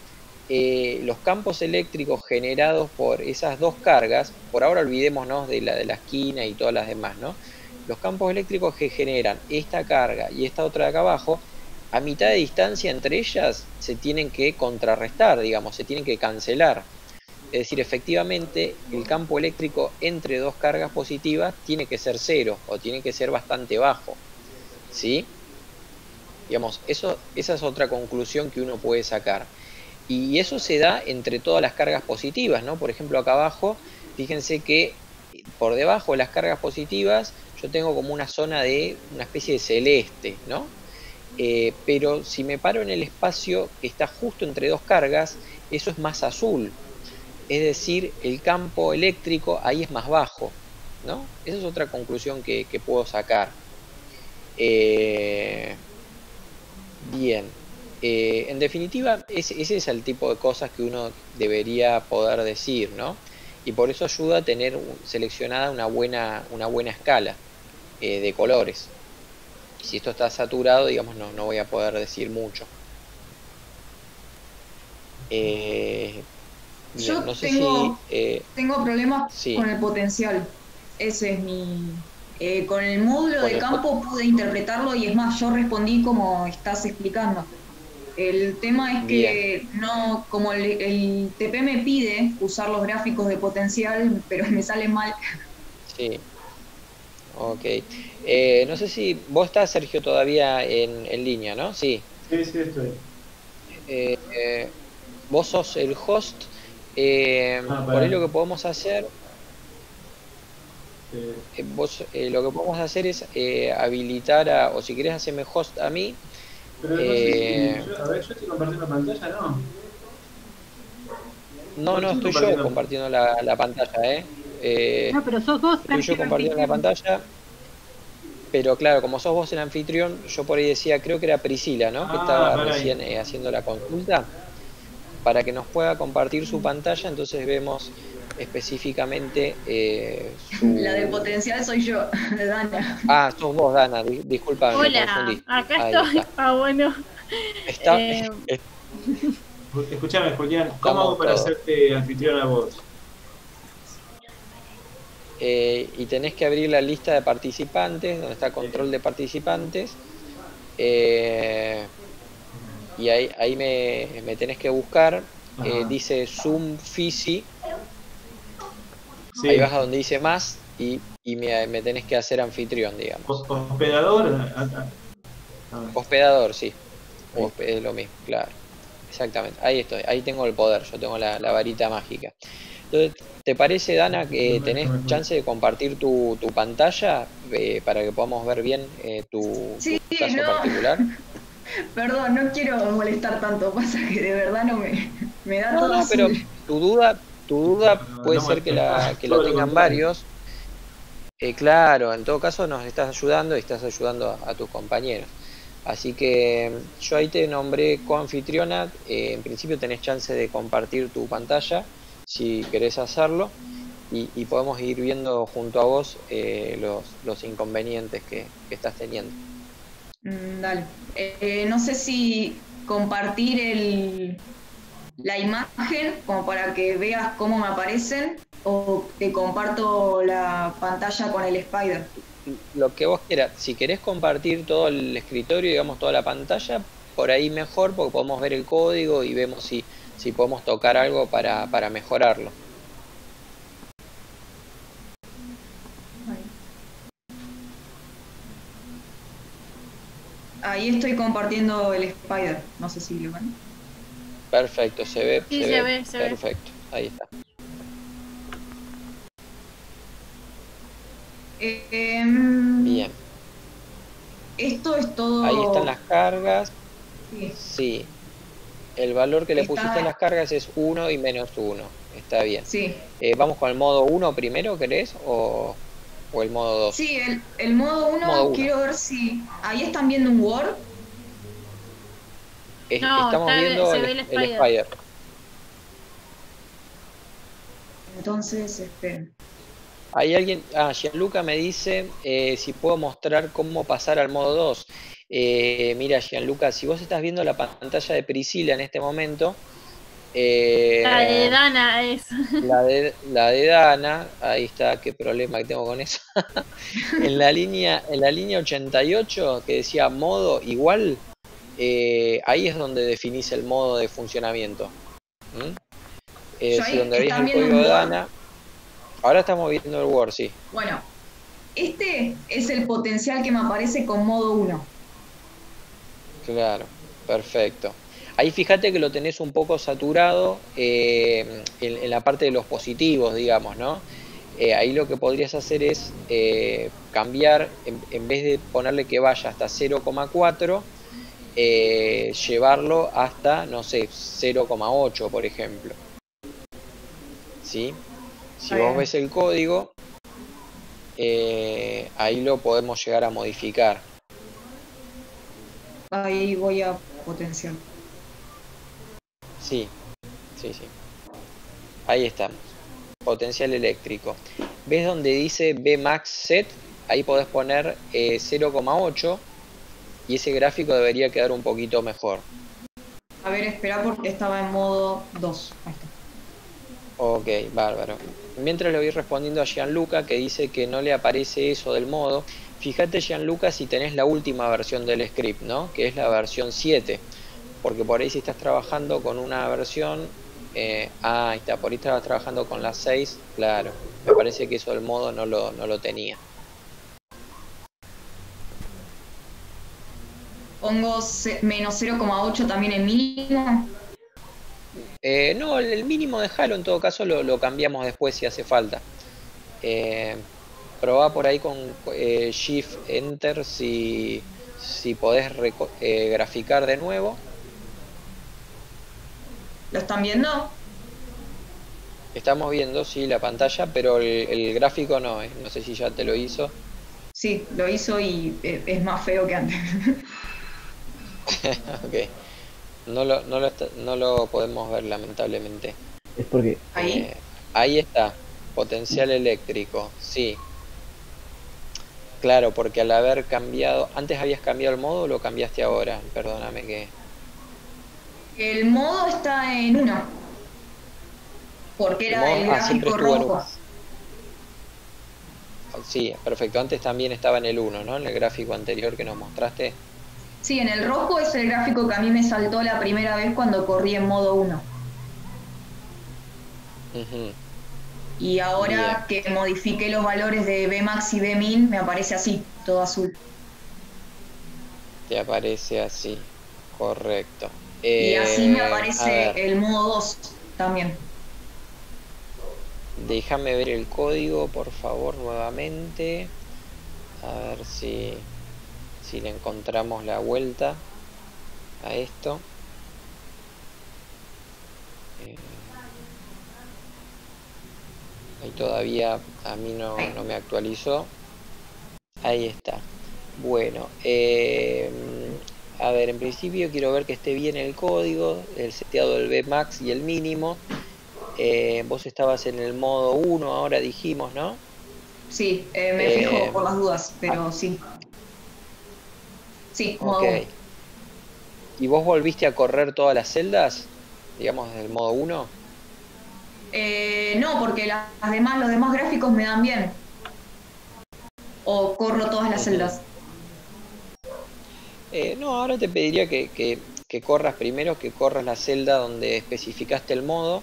los campos eléctricos generados por esas dos cargas, por ahora olvidémonos de la esquina y todas las demás, ¿no? Los campos eléctricos que generan esta carga y esta otra de acá abajo, a mitad de distancia entre ellas se tienen que contrarrestar, digamos, se tienen que cancelar. Es decir, efectivamente, el campo eléctrico entre dos cargas positivas tiene que ser cero o tiene que ser bastante bajo, ¿sí? Digamos, esa es otra conclusión que uno puede sacar. Y eso se da entre todas las cargas positivas, ¿no? Por ejemplo, acá abajo, fíjense que por debajo de las cargas positivas yo tengo como una zona de una especie de celeste, ¿no? Pero si me paro en el espacio que está justo entre dos cargas, eso es más azul. Es decir, el campo eléctrico ahí es más bajo, ¿no? Esa es otra conclusión que puedo sacar. Bien. En definitiva, ese es el tipo de cosas que uno debería poder decir, ¿no? Y por eso ayuda a tener seleccionada una buena escala de colores. Si esto está saturado, digamos, no voy a poder decir mucho. Yo no sé tengo problemas sí. con el potencial. Ese es mi... con el módulo de campo pude interpretarlo y es más, yo respondí como estás explicando. El tema es que no, como el TP me pide usar los gráficos de potencial, pero me sale mal. Sí. Ok. No sé si vos estás, Sergio, todavía en línea, ¿no? Sí. Sí, estoy. Vos sos el host. Por ahí lo que podemos hacer... lo que podemos hacer es habilitar o si querés hacerme host a mí. Pero no sé si yo estoy compartiendo pantalla, ¿no? No, estoy yo compartiendo la pantalla, no, pero sos vos. Estoy yo compartiendo la pantalla. Pero claro, como sos vos el anfitrión, yo por ahí decía, creo que era Priscila, ¿no? Que estaba recién haciendo la consulta. Para que nos pueda compartir su pantalla, entonces vemos específicamente La de potencial soy yo, Dana. Ah, sos vos, Dana, disculpa. Hola, acá estoy. Bueno. Escuchame, Julián, ¿cómo hago para hacerte anfitrión a vos? y tenés que abrir la lista de participantes, donde está control de participantes, y ahí me tenés que buscar, Ajá. dice Zoom Fisi, Sí. ahí vas a donde dice más, y me tenés que hacer anfitrión, digamos. Hospedador. Hospedador, sí. Ahí. Es lo mismo, claro. Exactamente. Ahí estoy. Ahí tengo el poder. Yo tengo la varita mágica. Entonces, ¿te parece, Dana, que tenés chance de compartir tu pantalla para que podamos ver bien tu Sí, caso no. particular? Perdón, no quiero molestar tanto, pasa que de verdad no me da todo No, pero azul. tu duda puede No ser que molestes, la todo lo tengan contrario. varios. Claro, en todo caso nos estás ayudando y estás ayudando a tus compañeros. Así que yo ahí te nombré coanfitriona. En principio tenés chance de compartir tu pantalla si querés hacerlo y podemos ir viendo junto a vos los inconvenientes que estás teniendo. Dale. No sé si compartir la imagen como para que veas cómo me aparecen o te comparto la pantalla con el Spider. Lo que vos quieras. Si querés compartir todo el escritorio, digamos toda la pantalla, por ahí mejor porque podemos ver el código y vemos si podemos tocar algo para mejorarlo. Ahí estoy compartiendo el Spider, no sé si lo ven. Perfecto, se ve, Sí, se se ve, ve, se ve. perfecto, ahí está. Bien, Esto es todo. ahí están las cargas. Sí. Sí, el valor que le Está- pusiste en las cargas es 1 y -1, está bien. Sí, ¿Vamos con el modo 1 primero, querés? ¿O el modo 2? sí, el modo 1, Modo 1. quiero ver si. Ahí están viendo un Word. No, Estamos viendo se ve el el Spider. Spider. Entonces, esperen. Hay alguien, Gianluca me dice si puedo mostrar cómo pasar al modo 2. Mira, Gianluca, si vos estás viendo la pantalla de Priscila en este momento, La de Dana es. la de Dana, ahí está, qué problema que tengo con eso. en la línea 88 que decía modo igual, ahí es donde definís el modo de funcionamiento. Si donde veis ¿Están el viendo código un de Word? Dana, ahora estamos viendo el Word, sí. Bueno, este es el potencial que me aparece con modo 1. Claro, perfecto. Ahí fíjate que lo tenés un poco saturado en la parte de los positivos, digamos, ¿no? Ahí lo que podrías hacer es cambiar, en vez de ponerle que vaya hasta 0,4, llevarlo hasta, no sé, 0,8, por ejemplo. ¿Sí? Si vos ves el código, ahí lo podemos llegar a modificar. Ahí voy a potenciar. Sí, sí. Ahí estamos. Potencial eléctrico. ¿Ves donde dice Bmax set? Ahí podés poner 0,8 y ese gráfico debería quedar un poquito mejor. A ver, espera porque estaba en modo 2. Ahí está. Ok, bárbaro. Mientras le voy respondiendo a Gianluca que dice que no le aparece eso del modo. Fíjate, Gianluca, si tenés la última versión del script, ¿no? Que es la versión 7. Porque por ahí si estás trabajando con una versión, ahí está, por ahí estabas trabajando con la 6, claro, me parece que eso del modo no lo tenía. Pongo menos 0,8 también en mínimo. No, el mínimo déjalo, en todo caso lo cambiamos después si hace falta. Probá por ahí con Shift Enter si podés graficar de nuevo. ¿Lo están viendo? Estamos viendo, sí, la pantalla, pero el gráfico no, no sé si ya te lo hizo. Sí, lo hizo y es más feo que antes. Ok. No lo podemos ver lamentablemente. Es porque Ahí está, potencial eléctrico, sí. Claro, porque al haber cambiado, ¿antes habías cambiado el modo o lo cambiaste ahora? Perdóname que... el modo está en 1. Porque era el siempre gráfico estuvo en rojo. 1. Sí, perfecto. Antes también estaba en el 1, ¿no? En el gráfico anterior que nos mostraste. Sí, en el rojo es el gráfico que a mí me saltó la primera vez cuando corrí en modo 1. Ujú. Y ahora que modifiqué los valores de Vmax y Vmin, me aparece así, todo azul. Te aparece así. Correcto. Y así me A aparece ver, el modo 2 también. déjame ver el código, por favor, nuevamente. A ver si le encontramos la vuelta a esto. Ahí todavía a mí no me actualizó. Ahí está. Bueno, a ver, en principio quiero ver que esté bien el código, el seteado del Vmax y el mínimo. Vos estabas en el modo 1, ahora dijimos, ¿no? Sí, me fijo por las dudas, pero sí. Sí, modo 1. Ok. ¿Y vos volviste a correr todas las celdas? Digamos, desde el modo 1. No, porque los demás gráficos me dan bien. O corro todas las celdas. No, ahora te pediría que corras primero, que corras la celda donde especificaste el modo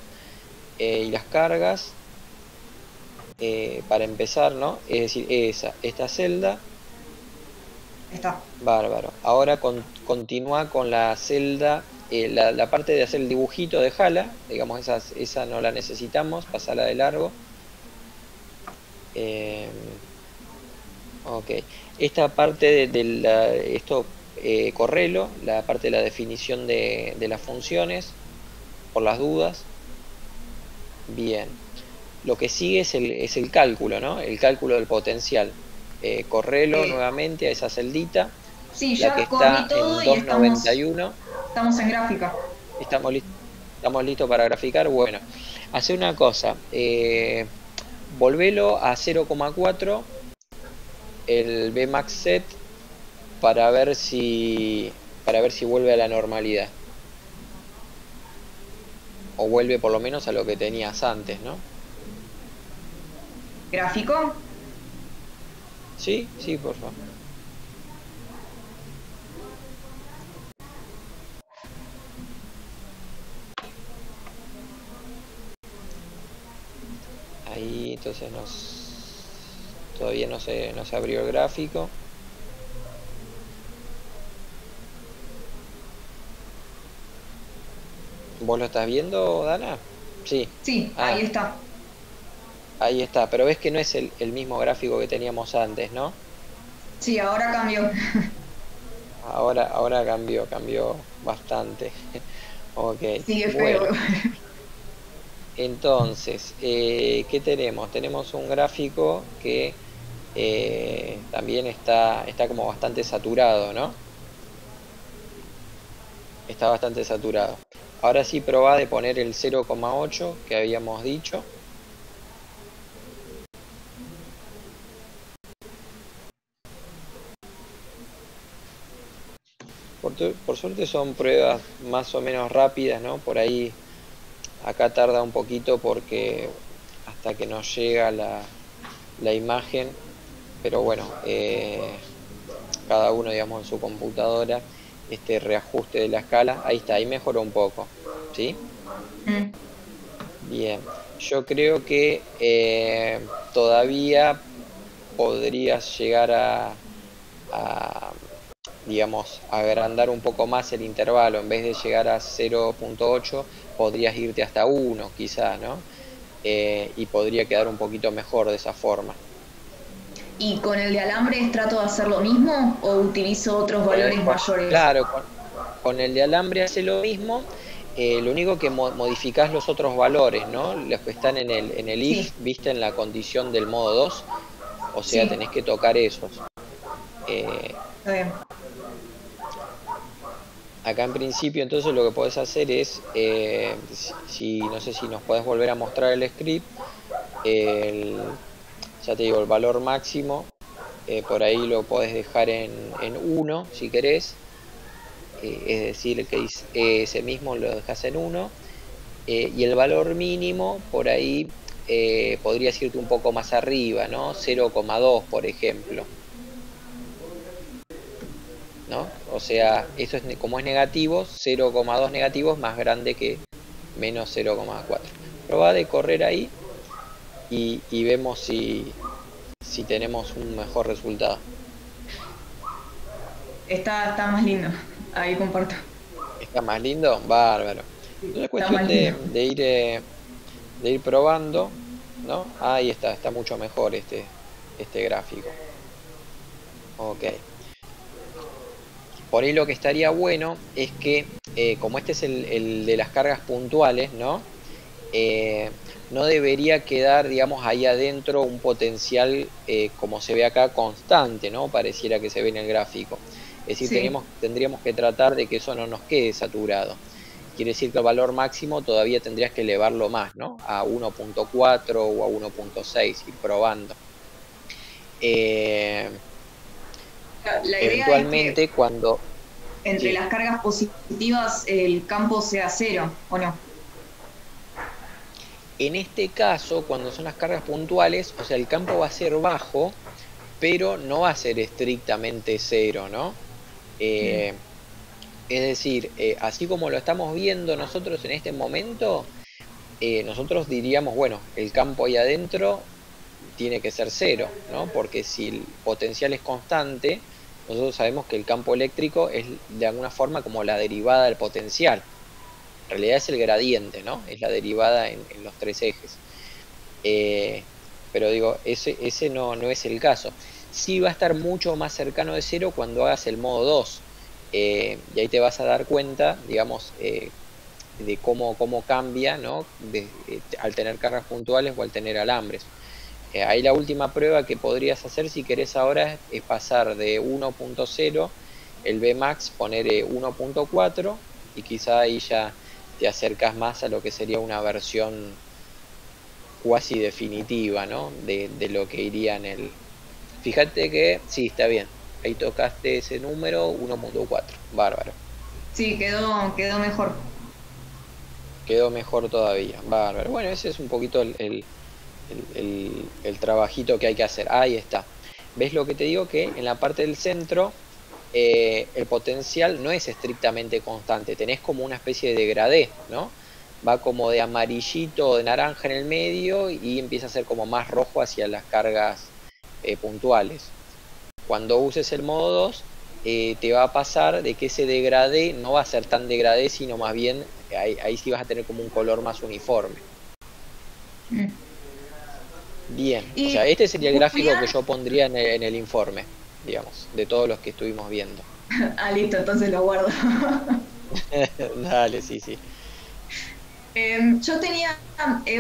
y las cargas para empezar, ¿no? Es decir, esta celda. Está. Bárbaro. Ahora continúa con la celda, la parte de hacer el dibujito, dejala, digamos, esa no la necesitamos, pasala de largo. Ok. Esta parte esto correlo, la parte de la definición de las funciones, por las dudas. Bien. Lo que sigue es el cálculo, ¿no? El cálculo del potencial. Correlo nuevamente a esa celdita. Sí, La ya que corrí está todo en y estamos 291. en gráfica. Estamos listos para graficar. Bueno, hace una cosa. Volvelo a 0,4 el Vmax set para ver si vuelve a la normalidad. O vuelve por lo menos a lo que tenías antes, ¿no? ¿Gráfico? Sí, sí, por favor. Ahí entonces todavía no se abrió el gráfico. ¿Vos lo estás viendo, Dana? Sí. Sí, ahí está. Ahí está, pero ves que no es el mismo gráfico que teníamos antes, ¿no? Sí, ahora cambió. Ahora cambió bastante. Ok. Sigue bueno. feo. Entonces, ¿qué tenemos? Tenemos un gráfico que también está como bastante saturado, ¿no? Está bastante saturado. Ahora sí probá de poner el 0,8 que habíamos dicho. Por suerte son pruebas más o menos rápidas, ¿no? Por ahí acá tarda un poquito porque hasta que nos llega la imagen, pero bueno, cada uno, digamos, en su computadora, este reajuste de la escala, ahí está, ahí mejoró un poco, ¿sí? Bien, yo creo que todavía podrías llegar a digamos, agrandar un poco más el intervalo. En vez de llegar a 0,8 podrías irte hasta 1 quizás, ¿no? Y podría quedar un poquito mejor de esa forma. ¿Y con el de alambres trato de hacer lo mismo o utilizo otros valores mayores? Claro, con el de alambre hace lo mismo. Lo único que modificás los otros valores, ¿no? Los que están en el if, Sí. viste, en la condición del modo 2. O sea, Sí. tenés que tocar esos. Está bien. Acá en principio entonces lo que podés hacer es, no sé si nos podés volver a mostrar el script, ya te digo, el valor máximo, por ahí lo podés dejar en 1 si querés, es decir, que ese mismo lo dejas en 1, y el valor mínimo por ahí podrías irte un poco más arriba, ¿no? 0,2 por ejemplo, ¿no? O sea, eso es como es negativo, 0,2 negativo es más grande que menos 0,4. Probá de correr ahí y vemos si tenemos un mejor resultado. Está más lindo. Ahí comparto. ¿Está más lindo? Bárbaro. Entonces es cuestión de ir probando, ¿no? Ahí está mucho mejor este gráfico. Ok. Por ahí lo que estaría bueno es que, como este es el de las cargas puntuales, ¿no? No debería quedar, digamos, ahí adentro un potencial, como se ve acá, constante, ¿no? Pareciera que se ve en el gráfico. Es decir, Sí. tendríamos que tratar de que eso no nos quede saturado. Quiere decir que el valor máximo todavía tendrías que elevarlo más, ¿no? A 1.4 o a 1.6, ir probando. La idea Eventualmente, es que cuando... entre sí. las cargas positivas el campo sea cero, ¿o no? En este caso, cuando son las cargas puntuales, o sea, el campo va a ser bajo, pero no va a ser estrictamente cero, ¿no? Es decir, así como lo estamos viendo nosotros en este momento, nosotros diríamos, bueno, el campo ahí adentro tiene que ser cero, ¿no? Porque si el potencial es constante, nosotros sabemos que el campo eléctrico es de alguna forma como la derivada del potencial. En realidad es el gradiente, ¿no? Es la derivada en los tres ejes. Pero digo, ese no es el caso. Sí va a estar mucho más cercano de cero cuando hagas el modo 2. Y ahí te vas a dar cuenta, digamos, de cómo cambia, ¿no? Al tener cargas puntuales o al tener alambres. Ahí la última prueba que podrías hacer si querés ahora es pasar de 1.0 el Vmax, poner 1.4 y quizá ahí ya te acercas más a lo que sería una versión cuasi definitiva, ¿no? De lo que iría en el... Fíjate que sí, está bien. Ahí tocaste ese número, 1.4. Bárbaro. Sí, quedó mejor. Quedó mejor todavía. Bárbaro. Bueno, ese es un poquito el trabajito que hay que hacer. Ahí está. ¿Ves lo que te digo? Que en la parte del centro el potencial no es estrictamente constante. Tenés como una especie de degradé, ¿no? Va como de amarillito o de naranja en el medio y empieza a ser como más rojo hacia las cargas puntuales. Cuando uses el modo 2 te va a pasar de que ese degradé no va a ser tan degradé, sino más bien ahí sí vas a tener como un color más uniforme. Bien, o sea, este sería el gráfico que yo pondría en el informe, digamos, de todos los que estuvimos viendo. Ah, listo, entonces lo guardo. Dale, sí. Yo tenía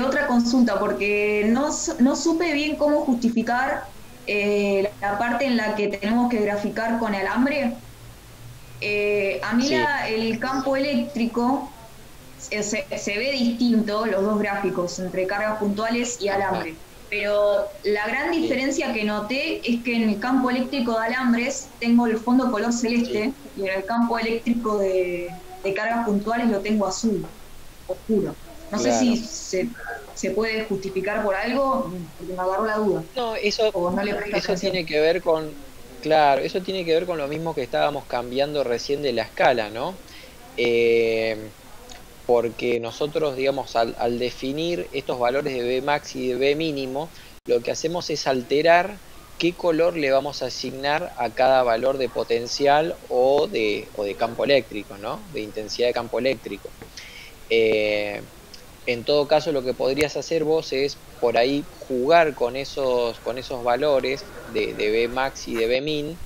otra consulta porque no supe bien cómo justificar la parte en la que tenemos que graficar con alambre. A mí Sí. el campo eléctrico se ve distinto, los dos gráficos, entre cargas puntuales y alambre. Pero la gran diferencia que noté es que en el campo eléctrico de alambres tengo el fondo color celeste y en el campo eléctrico de cargas puntuales lo tengo azul, oscuro. No sé si se puede justificar por algo, porque me agarró la duda. No, eso tiene que ver con... Claro, eso tiene que ver con lo mismo que estábamos cambiando recién de la escala, ¿no? Porque nosotros, digamos, al definir estos valores de Vmax y de Vmínimo, lo que hacemos es alterar qué color le vamos a asignar a cada valor de potencial o de campo eléctrico, ¿no? De intensidad de campo eléctrico. En todo caso, lo que podrías hacer vos es por ahí jugar con esos valores de Vmax y de Vmin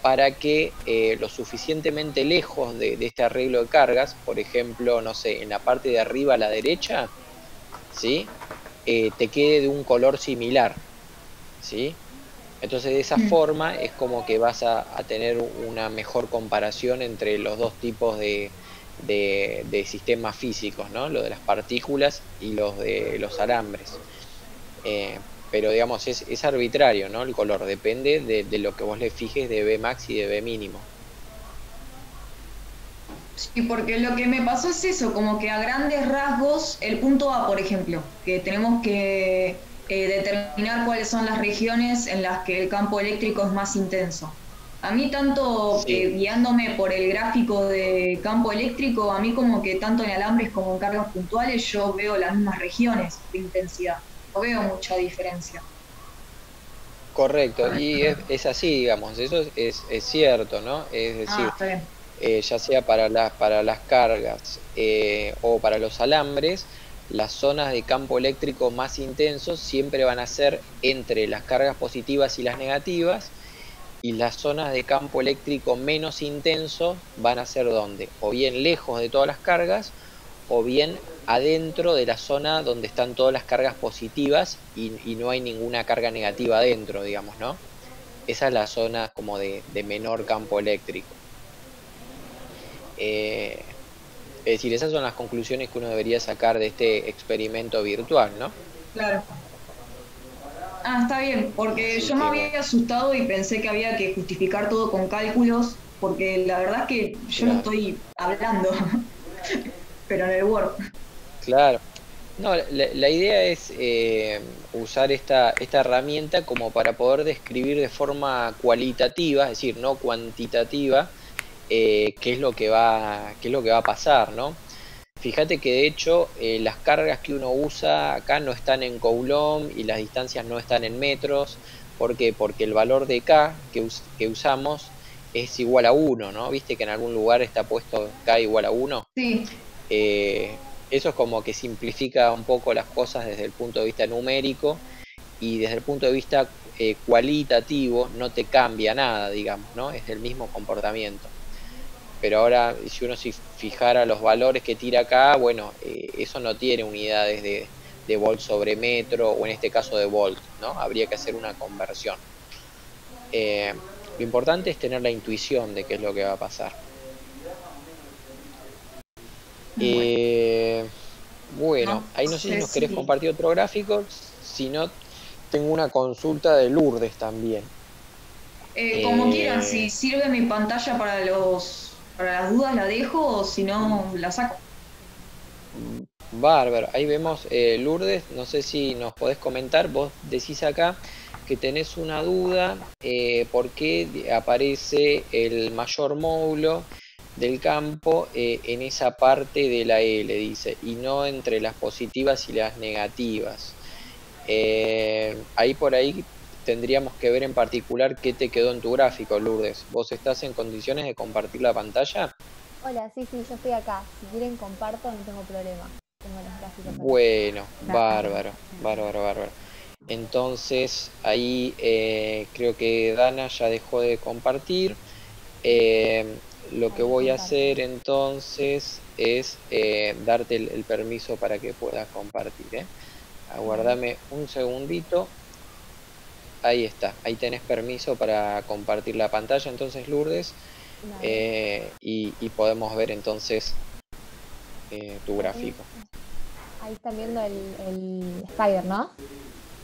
para que lo suficientemente lejos de este arreglo de cargas, por ejemplo, no sé, en la parte de arriba a la derecha, ¿sí? Te quede de un color similar, ¿sí? Entonces de esa forma es como que vas a tener una mejor comparación entre los dos tipos de sistemas físicos, ¿no? Lo de las partículas y los de los alambres. Pero digamos, es arbitrario, ¿no? El color depende de lo que vos le fijes de Vmax y de Vmínimo. Sí, porque lo que me pasó es eso, como que a grandes rasgos, el punto A, por ejemplo, que tenemos que determinar cuáles son las regiones en las que el campo eléctrico es más intenso. A mí tanto Sí, guiándome por el gráfico de campo eléctrico, a mí como que tanto en alambres como en cargas puntuales yo veo las mismas regiones de intensidad, no veo mucha diferencia. correcto. Y es así, digamos, eso es cierto, ¿no? Es Ah, decir, está bien. ya sea para las cargas o para los alambres, las zonas de campo eléctrico más intensos siempre van a ser entre las cargas positivas y las negativas, y las zonas de campo eléctrico menos intenso van a ser donde, o bien lejos de todas las cargas, o bien adentro de la zona donde están todas las cargas positivas y no hay ninguna carga negativa adentro, digamos, ¿no? Esa es la zona como de menor campo eléctrico. Eh, es decir, esas son las conclusiones que uno debería sacar de este experimento virtual, ¿no? Claro. Ah, está bien, porque Así yo me que bueno, había asustado y pensé que había que justificar todo con cálculos, porque la verdad es que yo no claro, estoy hablando, pero en el Word. claro. No, la idea es usar esta herramienta como para poder describir de forma cualitativa, es decir, no cuantitativa, qué es lo que va a pasar, ¿no? Fíjate que de hecho las cargas que uno usa acá no están en Coulomb y las distancias no están en metros. ¿Por qué? Porque el valor de K que usamos es igual a 1, ¿no? Viste que en algún lugar está puesto K igual a 1. Sí, Eh, Eso es como que simplifica un poco las cosas desde el punto de vista numérico, y desde el punto de vista cualitativo no te cambia nada, digamos, ¿no? Es el mismo comportamiento. Pero ahora, si uno se fijara los valores que tira acá, bueno, eso no tiene unidades de volt sobre metro, o en este caso de volt, ¿no? Habría que hacer una conversión. Eh, lo importante es tener la intuición de qué es lo que va a pasar. bueno, Bueno, no ahí no sé si sé nos querés si... compartir otro gráfico, si no, tengo una consulta de Lourdes también. como quieran, Eh, si sirve mi pantalla para las dudas la dejo o si no la saco. Bárbaro, ahí vemos Lourdes, no sé si nos podés comentar, vos decís acá que tenés una duda, por qué aparece el mayor módulo del campo en esa parte de la L, dice, y no entre las positivas y las negativas. Ahí por ahí tendríamos que ver en particular qué te quedó en tu gráfico, Lourdes. ¿Vos estás en condiciones de compartir la pantalla? Hola, sí, sí, yo estoy acá. Si quieren comparto, no tengo problema. Tengo los gráficos acá. Bueno, Dale. bárbaro, bárbaro, bárbaro. Entonces ahí creo que Dana ya dejó de compartir. Lo que Ahí voy a comparto. hacer entonces es darte el permiso para que puedas compartir, ¿eh? Dale, Aguardame un segundito. Ahí está, ahí tenés permiso para compartir la pantalla entonces, Lourdes, dale. y podemos ver entonces tu Ahí, gráfico. ahí están viendo el Spider, ¿no?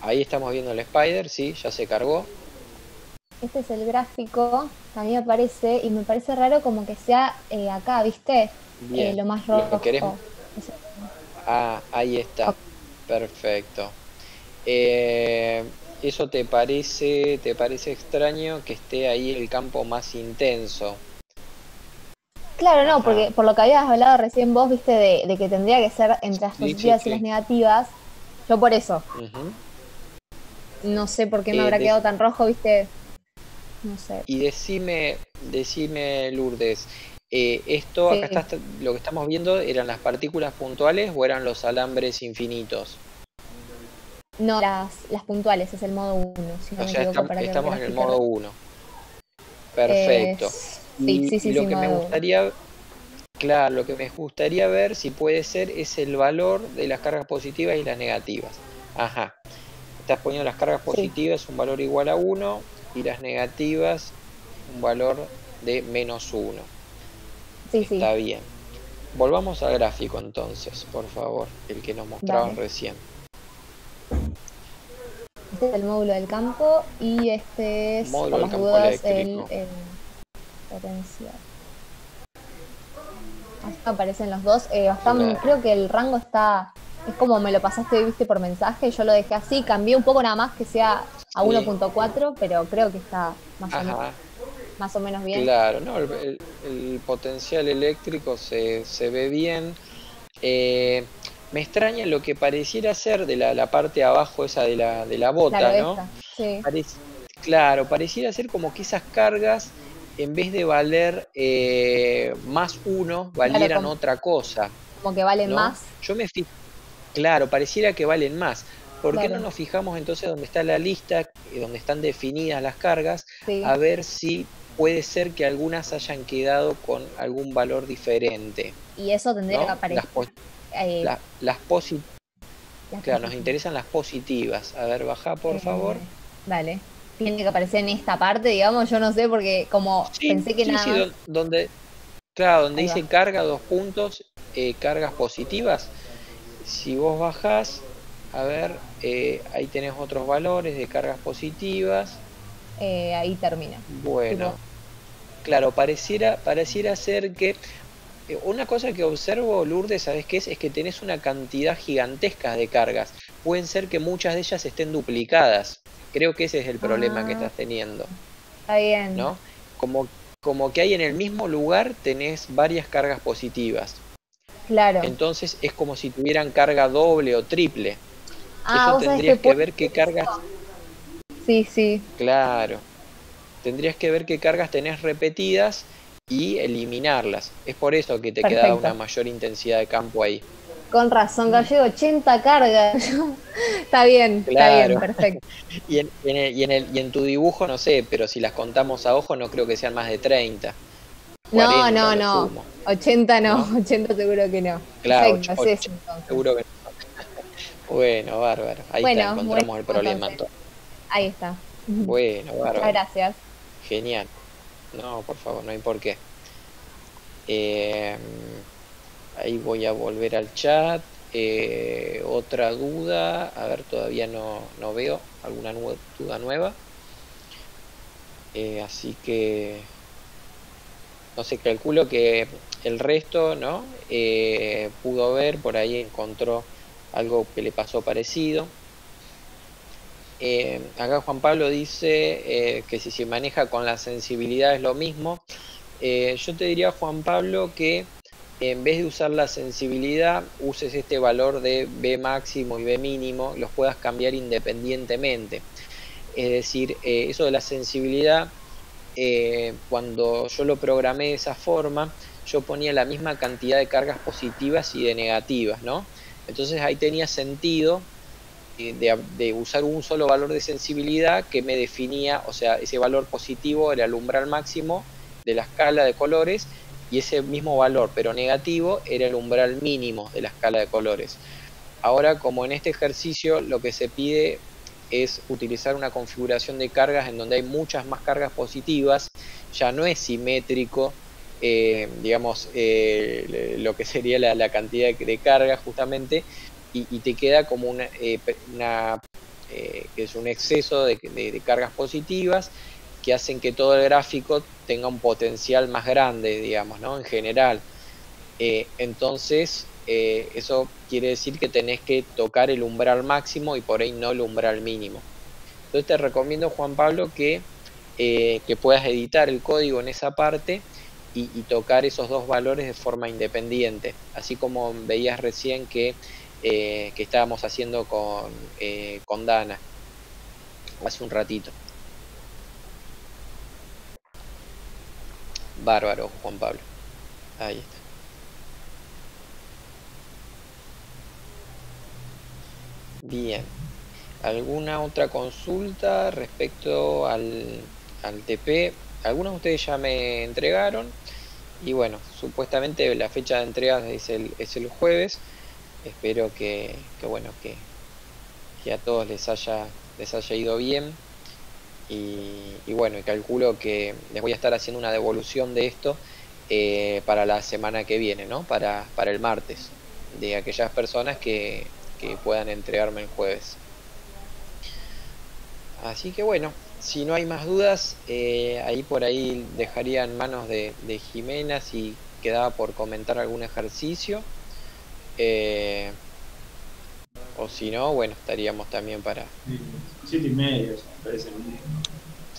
Ahí estamos viendo el Spider, sí, ya se cargó. Este es el gráfico que a mí me parece, y me parece raro como que sea acá, ¿viste? Bien, Lo más ¿lo querés? rojo. Eso. Ah, ahí está, Ok. perfecto. ¿Eso te parece extraño que esté ahí el campo más intenso? Claro, no, Ajá, porque por lo que habías hablado recién vos, viste, de que tendría que ser entre las sí, sí, positivas y las sí. negativas, yo por eso. Ujú. No sé por qué me Eh, habrá dec- quedado tan rojo, viste. No sé. y decime, Lourdes, esto, acá Sí. está, lo que estamos viendo, ¿eran las partículas puntuales o eran los alambres infinitos? No, las puntuales, es el modo 1, si no O me sea, equivoco, para que el estamos en el gráfico... modo 1. Perfecto. Sí, sí, sí, Y lo sí, que me modo 1. gustaría, claro, lo que me gustaría ver si puede ser es el valor de las cargas positivas y las negativas. Ajá. Estás poniendo las cargas Sí, positivas un valor igual a 1 y las negativas un valor de menos 1. sí, sí, Está bien. Volvamos al gráfico entonces, por favor, el que nos mostrabas dale. recién. Este es el módulo del campo y este es, Módulo por del las campo dudas, eléctrico. el potencial. así aparecen los dos. Bastante, Claro. creo que el rango está, es como me lo pasaste, viste, por mensaje, yo lo dejé así, cambié un poco nada más que sea a Sí. 1.4, pero creo que está Ajá. más o menos bien. Claro, no, el potencial eléctrico se ve bien. Me extraña lo que pareciera ser de la parte de abajo esa de la bota, Claro, ¿no? esta, sí, Claro, pareciera ser como que esas cargas, en vez de valer más uno, claro, valieran otra cosa, como que valen ¿no? más, Yo me fijo, claro, pareciera que valen más. ¿Por qué no claro, nos fijamos entonces donde está la lista, donde están definidas las cargas, sí. a ver si puede ser que algunas hayan quedado con algún valor diferente, Y eso tendría que ¿no? aparecer. Las positivas, Las claro, nos positivas. interesan las positivas. A ver, baja por favor. Dale. Tiene que aparecer en esta parte, digamos, yo no sé, porque como Sí, pensé que sí, nada sí, más. donde, claro, donde Ahí va. dice carga, 2 puntos, cargas positivas. Si vos bajás, a ver, ahí tenés otros valores de cargas positivas. Ahí termina. Bueno, Tipo, claro, pareciera ser que una cosa que observo, Lourdes, ¿sabes qué es? Es que tenés una cantidad gigantesca de cargas. Pueden ser que muchas de ellas estén duplicadas. Creo que ese es el problema que ah, estás teniendo, está bien. ¿no? Como, como que hay en el mismo lugar tenés varias cargas positivas. Claro. Entonces es como si tuvieran carga doble o triple. Ah, Eso vos sabés que tendrías que puede ver qué ser cargas, eso. Sí, sí, claro, tendrías que ver qué cargas tenés repetidas y eliminarlas. Es por eso que te queda una perfecto. mayor intensidad de campo ahí. Con razón, Gallego, 80 cargas. Está bien, Claro. perfecto. Y en tu dibujo no sé, pero si las contamos a ojo no creo que sean más de 30, No, 40 no, lo no. sumo, 80 no, ¿no? 80 seguro que no. Claro, Perfecto, es eso entonces. seguro que no. Bueno, bárbaro. Ahí está, Bueno, encontramos el buenísimo problema entonces. entonces. Ahí está. Bueno, Muchas bárbaro. gracias. Genial. No, por favor, no hay por qué. Eh, Ahí voy a volver al chat. Otra duda. A ver, todavía no veo alguna duda nueva. Así que, no sé, calculo que el resto, ¿no? Pudo ver, por ahí encontró algo que le pasó parecido. Acá Juan Pablo dice que si se maneja con la sensibilidad es lo mismo. Yo te diría, Juan Pablo, que en vez de usar la sensibilidad, uses este valor de B máximo y B mínimo, los puedas cambiar independientemente. Es decir, eso de la sensibilidad, cuando yo lo programé de esa forma, yo ponía la misma cantidad de cargas positivas y de negativas, ¿no? Entonces ahí tenía sentido de usar un solo valor de sensibilidad que me definía, o sea, ese valor positivo era el umbral máximo de la escala de colores y ese mismo valor, pero negativo, era el umbral mínimo de la escala de colores. Ahora, como en este ejercicio lo que se pide es utilizar una configuración de cargas en donde hay muchas más cargas positivas, ya no es simétrico, digamos, lo que sería la cantidad de cargas justamente, y te queda como que es un exceso de cargas positivas que hacen que todo el gráfico tenga un potencial más grande, digamos, ¿no? En general. Entonces, eso quiere decir que tenés que tocar el umbral máximo y por ahí no el umbral mínimo. Entonces te recomiendo, Juan Pablo, que puedas editar el código en esa parte y tocar esos dos valores de forma independiente, así como veías recién que estábamos haciendo con Dana hace un ratito. Bárbaro, Juan Pablo. Ahí está. Bien. ¿Alguna otra consulta respecto al TP? Algunos de ustedes ya me entregaron. Y bueno, supuestamente la fecha de entrega es el jueves. Espero que a todos les haya ido bien. Y bueno, calculo que les voy a estar haciendo una devolución de esto para la semana que viene, ¿no? Para el martes, de aquellas personas que puedan entregarme el jueves. Así que bueno, si no hay más dudas, ahí por ahí dejaría en manos de Jimena si quedaba por comentar algún ejercicio. O si no, bueno, estaríamos también para... 7:30, me parece bien.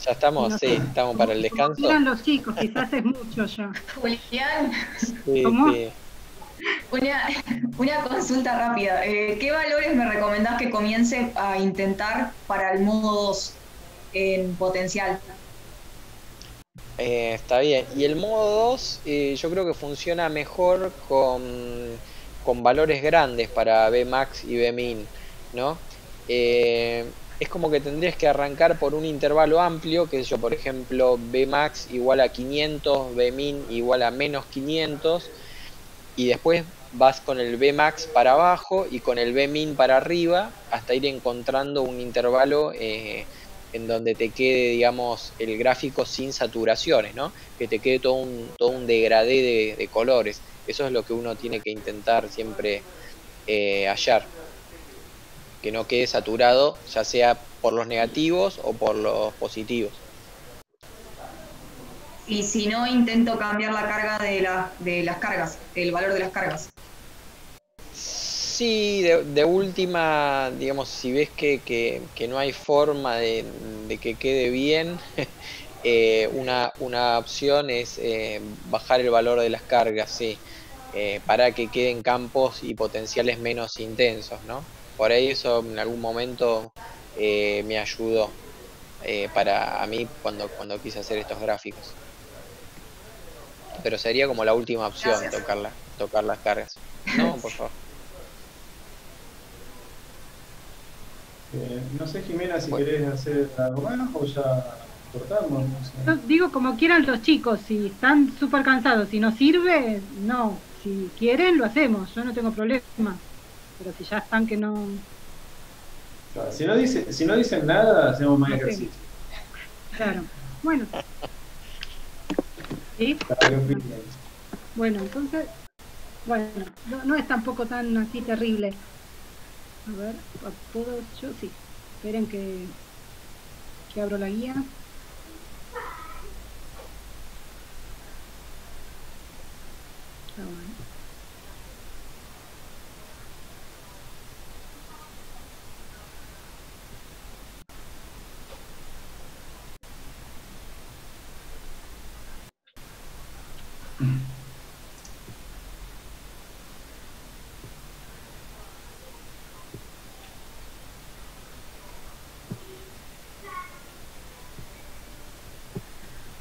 Ya estamos, No sí, sé. estamos para el Como descanso. quieran los chicos, quizás es mucho ya. Julián, Sí, ¿Cómo? sí. una consulta rápida. ¿Qué valores me recomendás que comience a intentar para el modo 2 en potencial? Está bien. Y el modo 2 yo creo que funciona mejor con valores grandes para Vmax y Vmin, ¿no? Es como que tendrías que arrancar por un intervalo amplio, que es yo, por ejemplo, Vmax igual a 500, Vmin igual a menos 500, y después vas con el Vmax para abajo y con el Vmin para arriba hasta ir encontrando un intervalo en donde te quede, digamos, el gráfico sin saturaciones, ¿no? Que te quede todo un degradé de colores. Eso es lo que uno tiene que intentar siempre hallar, que no quede saturado, ya sea por los negativos o por los positivos. Y si no, intento cambiar la carga de las cargas, el valor de las cargas. Sí, de última, digamos, si ves que no hay forma de que quede bien, una opción es bajar el valor de las cargas, sí, para que queden campos y potenciales menos intensos, ¿no? Por ahí eso en algún momento me ayudó para a mí cuando quise hacer estos gráficos. Pero sería como la última opción, Gracias. tocar las cargas. No, por favor. No sé, Jimena, si querés hacer algo más o ya cortamos. No sé. Yo digo como quieran los chicos, si están súper cansados, si no sirve, no. Si quieren, lo hacemos, yo no tengo problema. Pero si ya están que no... Claro, si no dicen nada, hacemos más Ok. ejercicio. Claro. Bueno. ¿Sí? Para que opinen. Bueno, entonces... Bueno, no es tampoco tan así terrible. A ver, a todos yo sí. Esperen que abro la guía. Ah, bueno.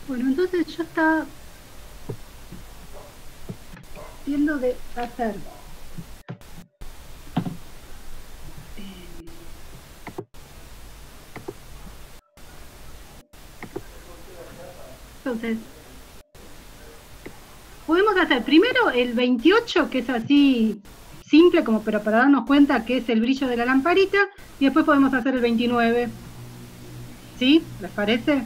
Bueno, entonces yo estaba viendo de hacer entonces podemos hacer primero el 28, que es así simple como pero para darnos cuenta que es el brillo de la lamparita, y después podemos hacer el 29. ¿Sí? ¿Les parece?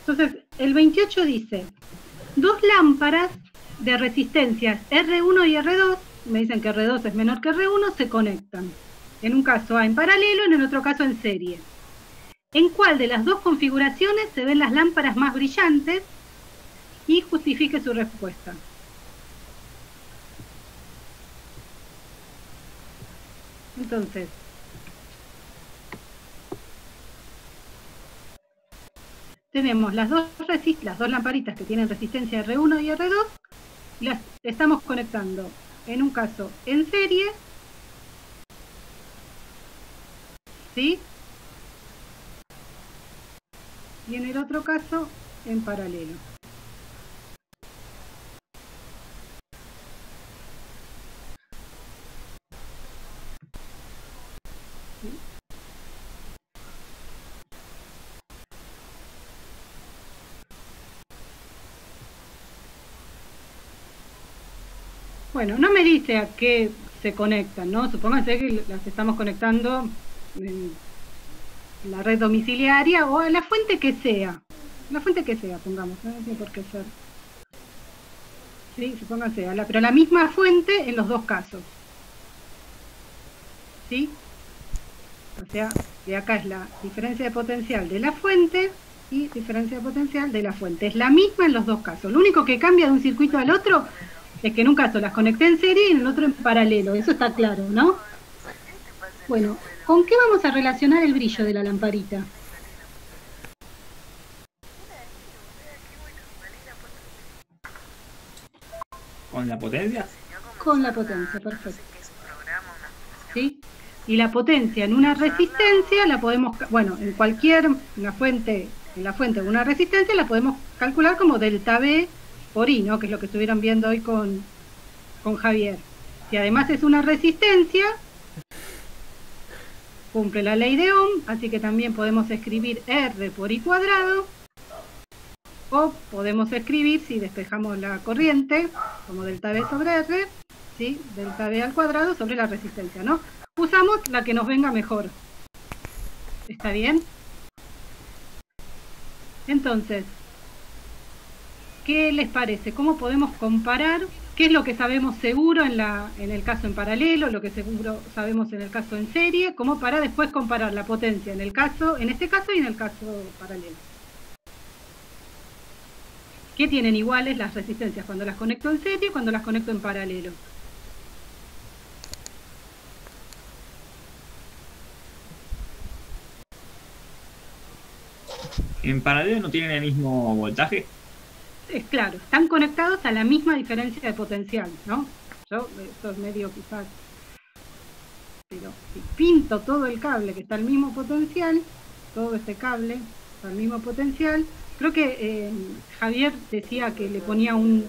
Entonces, el 28 dice, dos lámparas de resistencias R1 y R2, me dicen que R2 es menor que R1, se conectan. En un caso A en paralelo, en el otro caso en serie. ¿En cuál de las dos configuraciones se ven las lámparas más brillantes? Y justifique su respuesta. Entonces, tenemos las dos lamparitas que tienen resistencia R1 y R2, y las estamos conectando en un caso en serie, ¿sí? Y en el otro caso en paralelo. ¿Sí? Bueno, no me dice a qué se conectan, ¿no? Supónganse que las estamos conectando en la red domiciliaria o a la fuente que sea. La fuente que sea, pongamos, no tiene por qué ser. Sí, supónganse, pero la misma fuente en los dos casos. ¿Sí? O sea, de acá es la diferencia de potencial de la fuente y diferencia potencial de la fuente. Es la misma en los dos casos. Lo único que cambia de un circuito al otro es que en un caso las conecté en serie y en el otro en paralelo. Eso está claro, ¿no? Bueno, ¿con qué vamos a relacionar el brillo de la lamparita? ¿Con la potencia? Con la potencia, perfecto. ¿Sí? Y la potencia en una resistencia la podemos, bueno, en cualquier la fuente de una resistencia la podemos calcular como delta V por I, ¿no? Que es lo que estuvieron viendo hoy con Javier. Si además es una resistencia, cumple la ley de Ohm, así que también podemos escribir R por I cuadrado, o podemos escribir, si despejamos la corriente, como delta V sobre R, ¿sí? Delta V al cuadrado sobre la resistencia, ¿no? Usamos la que nos venga mejor. ¿Está bien? Entonces, ¿qué les parece? ¿Cómo podemos comparar? ¿Qué es lo que sabemos seguro en el caso en paralelo? Lo que seguro sabemos en el caso en serie, como para después comparar la potencia en este caso y en el caso paralelo. ¿Qué tienen iguales las resistencias cuando las conecto en serie y cuando las conecto en paralelo? ¿En paralelo no tienen el mismo voltaje? Es claro, están conectados a la misma diferencia de potencial, ¿no? Esto es medio quizás, pero si pinto todo el cable que está al mismo potencial, todo este cable está al mismo potencial, creo que Javier decía que le ponía un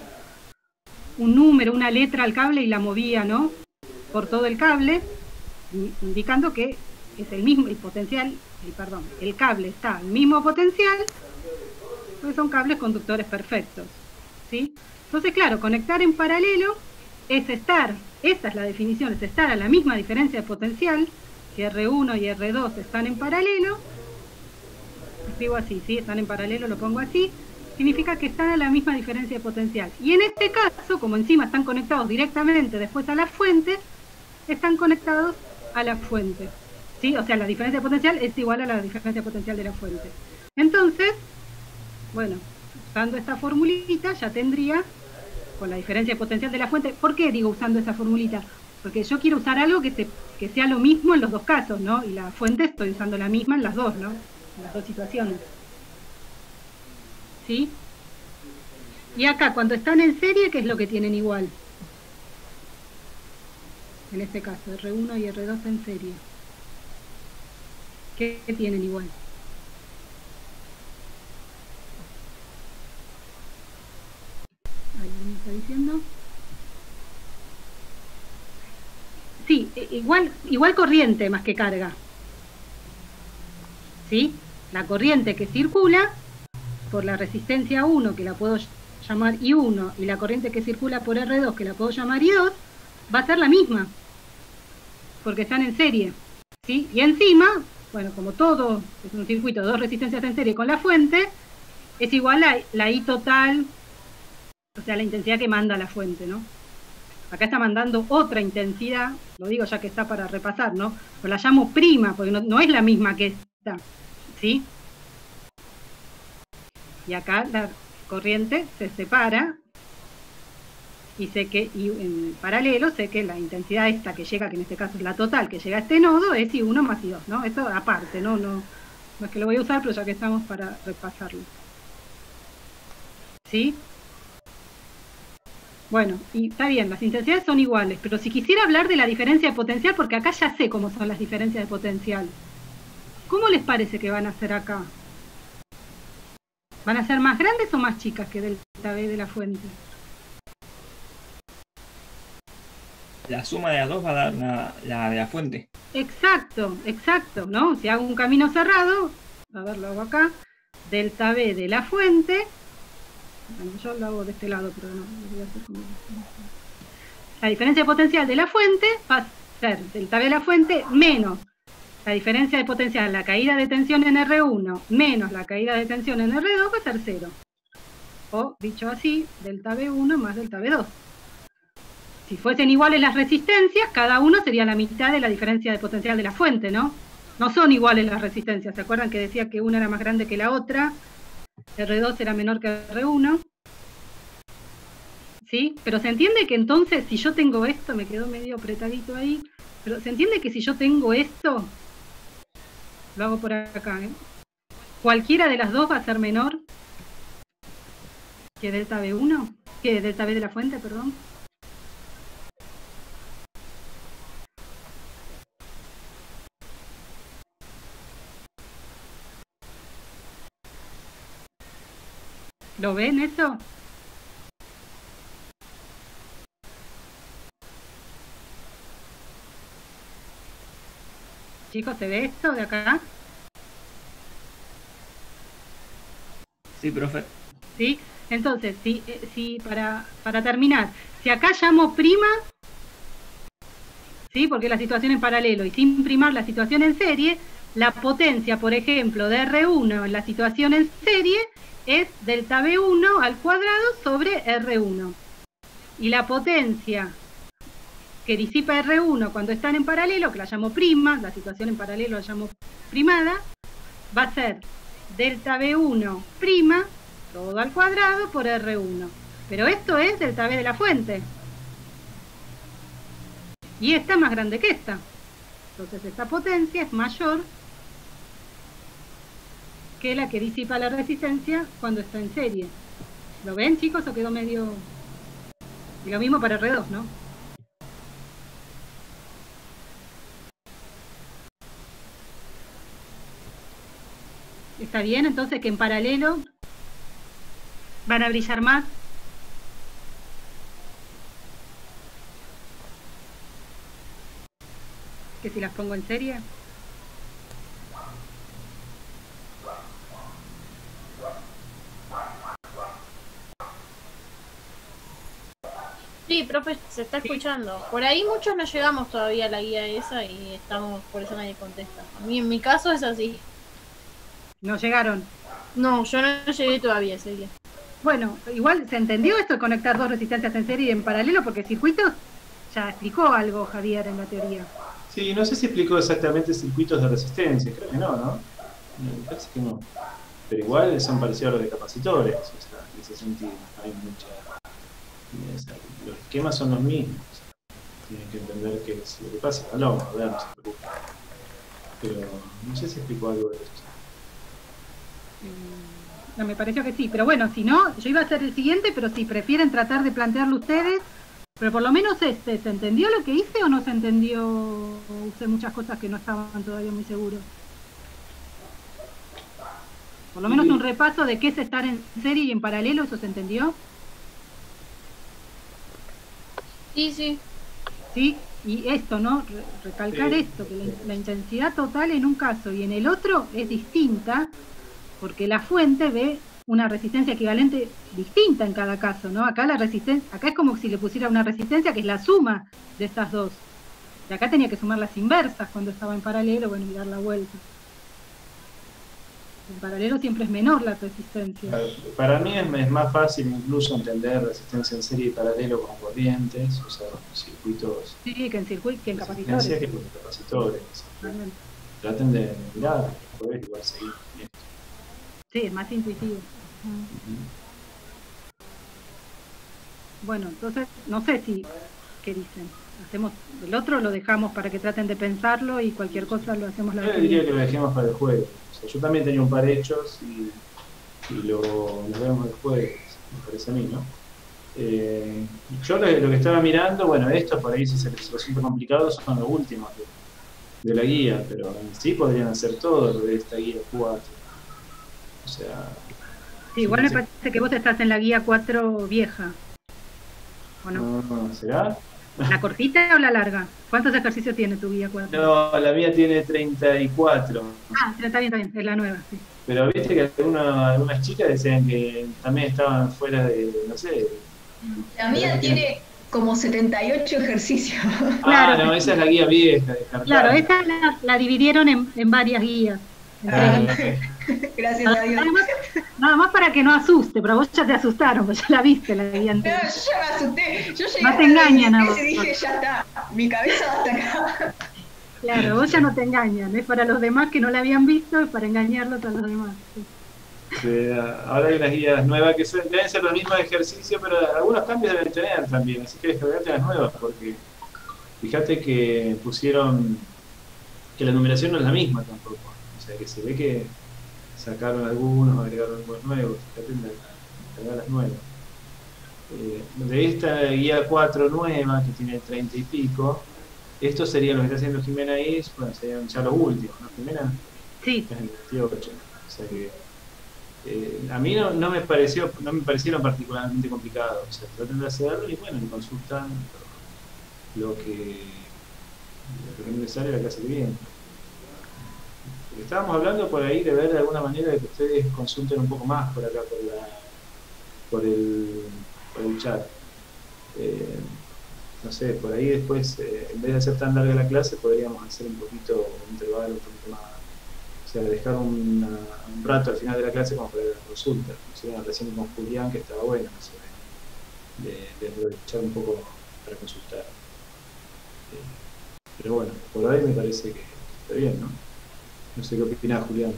número, una letra al cable y la movía, ¿no? Por todo el cable, indicando que es el mismo, el cable está al mismo potencial, porque son cables conductores perfectos, ¿sí? Entonces, claro, conectar en paralelo es esa es la definición, es estar a la misma diferencia de potencial, que R1 y R2 están en paralelo. Escribo así, ¿sí? Están en paralelo, lo pongo así, significa que están a la misma diferencia de potencial. Y en este caso, como encima están conectados directamente después a la fuente, están conectados a la fuente, ¿sí? O sea, la diferencia de potencial es igual a la diferencia de potencial de la fuente. Entonces, bueno, usando esta formulita ya tendría, con la diferencia de potencial de la fuente, ¿por qué digo usando esa formulita? Porque yo quiero usar algo que sea lo mismo en los dos casos, ¿no? Y la fuente estoy usando la misma en las dos, ¿no? En las dos situaciones. ¿Sí? Y acá, cuando están en serie, ¿qué es lo que tienen igual? En este caso, R1 y R2 en serie. ¿Qué tienen igual? ¿Alguien me está diciendo? Sí, igual corriente más que carga. ¿Sí? La corriente que circula por la resistencia 1, que la puedo llamar I1, y la corriente que circula por R2, que la puedo llamar I2, va a ser la misma, porque están en serie, ¿sí? Y encima, bueno, como todo es un circuito de dos resistencias en serie con la fuente, es igual a la I total, o sea, la intensidad que manda la fuente, ¿no? Acá está mandando otra intensidad, lo digo ya que está para repasar, ¿no? Pero la llamo prima, porque no es la misma que esta, ¿sí? Y acá la corriente se separa y en paralelo sé que la intensidad esta que llega, que en este caso es la total, que llega a este nodo, es I1 más I2, ¿no? Esto aparte, no es que lo voy a usar, pero ya que estamos para repasarlo. ¿Sí? Bueno, y está bien, las intensidades son iguales, pero si quisiera hablar de la diferencia de potencial, porque acá ya sé cómo son las diferencias de potencial, ¿cómo les parece que van a ser acá? ¿Van a ser más grandes o más chicas que delta V de la fuente? La suma de las dos va a dar la de la fuente. Exacto, ¿no? Si hago un camino cerrado, a ver, lo hago acá, delta V de la fuente, bueno, yo lo hago de este lado, pero no, lo voy a hacer como... La diferencia de potencial de la fuente va a ser delta V de la fuente menos la diferencia de potencial, la caída de tensión en R1 menos la caída de tensión en R2 va a ser 0. O, dicho así, delta V1 más delta V2. Si fuesen iguales las resistencias, cada uno sería la mitad de la diferencia de potencial de la fuente, ¿no? No son iguales las resistencias. ¿Se acuerdan que decía que una era más grande que la otra? R2 era menor que R1. ¿Sí? Pero se entiende que entonces, si yo tengo esto, me quedó medio apretadito ahí, pero se entiende que si yo tengo esto, lo hago por acá, ¿eh? Cualquiera de las dos va a ser menor que delta B1, que delta B de la fuente, perdón. ¿Lo ven eso? Chicos, ¿se ve esto de acá? Sí, profe. ¿Sí? Entonces, si para terminar, si acá llamo prima, ¿sí? Porque la situación en paralelo, y sin primar la situación en serie, la potencia, por ejemplo, de R1 en la situación en serie es delta B1 al cuadrado sobre R1. Y la potencia que disipa R1 cuando están en paralelo, que la llamo prima, la situación en paralelo la llamo primada, va a ser delta B1 prima, todo al cuadrado por R1. Pero esto es delta B de la fuente. Y esta es más grande que esta. Entonces esta potencia es mayor que la que disipa la resistencia cuando está en serie. ¿Lo ven, chicos? ¿O quedó medio...? Y lo mismo para R2, ¿no? ¿Está bien? Entonces que en paralelo van a brillar más. Que si las pongo en serie. Sí, profe, se está escuchando. Por ahí muchos no llegamos todavía a la guía esa y estamos, por eso nadie contesta. A mí, en mi caso es así. No llegaron. No, yo no llegué todavía a esa guía. Bueno, igual se entendió esto de conectar dos resistencias en serie y en paralelo, porque circuitos ya explicó algo Javier en la teoría. Sí, no sé si explicó exactamente circuitos de resistencia, creo que no. Me parece que no. Pero igual son parecidos a los de capacitores, o sea, en ese sentido hay mucha... Los esquemas son los mismos, tienen que entender qué es lo que pasa. No, vamos a ver, no se preocupe. Pero no sé si explicó algo de eso. No, me pareció que sí, pero bueno, si no, yo iba a hacer el siguiente, pero si prefieren tratar de plantearlo ustedes, pero por lo menos ¿se entendió lo que hice o no se entendió? Usé muchas cosas que no estaban todavía muy seguros. Por lo menos un repaso de qué es estar en serie y en paralelo, ¿eso se entendió? Sí. Sí, y esto, ¿no? Recalcar esto, que la intensidad total en un caso y en el otro es distinta, porque la fuente ve una resistencia equivalente distinta en cada caso, ¿no? Acá la resistencia, acá es como si le pusiera una resistencia que es la suma de estas dos. Y acá tenía que sumar las inversas cuando estaba en paralelo, bueno, y dar la vuelta. En paralelo siempre es menor la resistencia. Para mí es más fácil incluso entender resistencia en serie y paralelo con corrientes, o sea, circuitos... Sí, que en capacitores. Que con capacitores. Realmente. Traten de mirar, después igual seguir esto. Sí, es más intuitivo. Bueno, entonces, no sé si... ¿Qué dicen? Hacemos el otro, lo dejamos para que traten de pensarlo y cualquier cosa lo hacemos la vez Yo diría que lo dejemos para el jueves. O sea, yo también tenía un par hechos y lo vemos el jueves, me parece a mí, ¿no? Yo lo que estaba mirando, bueno, estos por ahí si se les resulta complicado son los últimos de la guía, pero en sí podrían hacer todo lo de esta guía 4. O sea... Sí, igual me parece que vos estás en la guía 4 vieja. ¿O no? ¿Será? ¿La cortita o la larga? ¿Cuántos ejercicios tiene tu guía 4? No, la mía tiene 34. Ah, está bien, es la nueva, sí. Pero viste que algunas chicas decían que también estaban fuera de, no sé... La mía tiene como 78 ejercicios. Claro, no, esa es la guía vieja. Claro, esta la dividieron en varias guías. Gracias a Dios. Nada más para que no asuste, pero vos ya te asustaron, pues ya la viste la guía anterior. No, yo ya me asusté. Yo llegué no te engañan a vos. y dije, ya está, mi cabeza va hasta acá. Claro, vos ya no te engañan, es para los demás que no la habían visto, es para engañarlos a los demás. Sí, ahora hay unas guías nuevas que deben ser los mismos ejercicios, pero algunos cambios deben tener también, así que descargate las nuevas, porque fíjate que pusieron que la numeración no es la misma tampoco, o sea que se ve que sacaron algunos, agregaron algunos nuevos, fíjate en las nuevas. De esta guía 4 nueva, que tiene 30 y pico, estos serían los que está haciendo Jimena ahí, bueno, serían ya los últimos, ¿no, Jimena? Sí. Es el 28, o sea que a mí no me parecieron particularmente complicados, o sea, traten de hacerlo y bueno, me consultan lo que no les sale la clase que viene. Estábamos hablando por ahí de ver de alguna manera de que ustedes consulten un poco más por acá, por el chat. No sé, por ahí después, en vez de hacer tan larga la clase, podríamos hacer un poquito, un intervalo un poquito más. O sea, dejar un rato al final de la clase como para la consulta. O sea, recién con Julián, que estaba bueno, no sé, de aprovechar un poco para consultar. Pero bueno, por ahí me parece que está bien, ¿no? No sé qué opinás, Julián.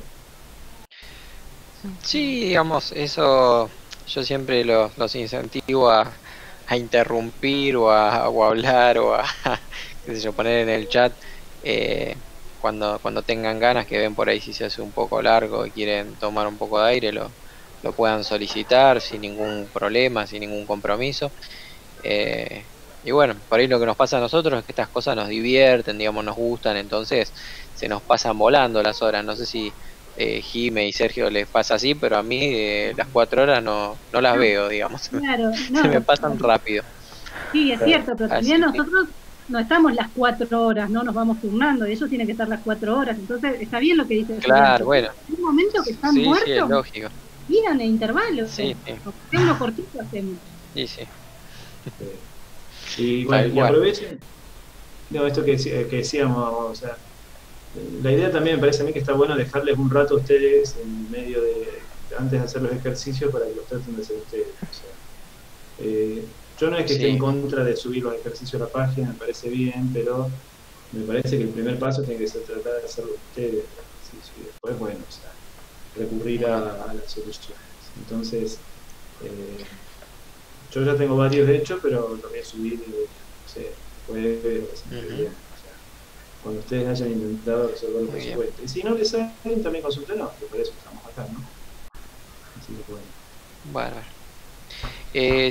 Sí, digamos, eso yo siempre los incentivo a interrumpir o a hablar o a qué sé yo, poner en el chat cuando tengan ganas, que ven por ahí si se hace un poco largo y quieren tomar un poco de aire, lo puedan solicitar sin ningún problema, sin ningún compromiso. Y bueno, por ahí lo que nos pasa a nosotros es que estas cosas nos divierten, digamos, nos gustan, entonces se nos pasan volando las horas. No sé si Jime y Sergio les pasa así, pero a mí las 4 horas no las veo, digamos, Claro, se me pasan rápido. Sí, es cierto, pero también Así que nosotros no estamos las 4 horas, no nos vamos turnando, ellos tienen que estar las 4 horas, entonces está bien lo que dice. claro, bueno. En un momento que están Sí, muertos, sí, es lógico. tiran en intervalos, Sí, sí. uno cortito hacemos. Sí, sí. Y bueno, Tal y cual. aprovechen, no, esto que decíamos, o sea, la idea también me parece a mí que está bueno dejarles un rato a ustedes en medio antes de hacer los ejercicios para que los traten de hacer ustedes. O sea, yo no es que esté en contra de subir los ejercicios a la página, me parece bien, pero me parece que el primer paso tiene que ser tratar de hacerlo ustedes, y después, bueno, o sea, recurrir a las soluciones. Entonces, yo ya tengo varios hechos, pero los voy a subir, no sé, jueves o semana que viene. O sea, cuando ustedes hayan intentado resolverlo por su cuenta. Y si no les salen, también consúltenos, que por eso estamos acá, ¿no? Así que bueno. Bárbaro.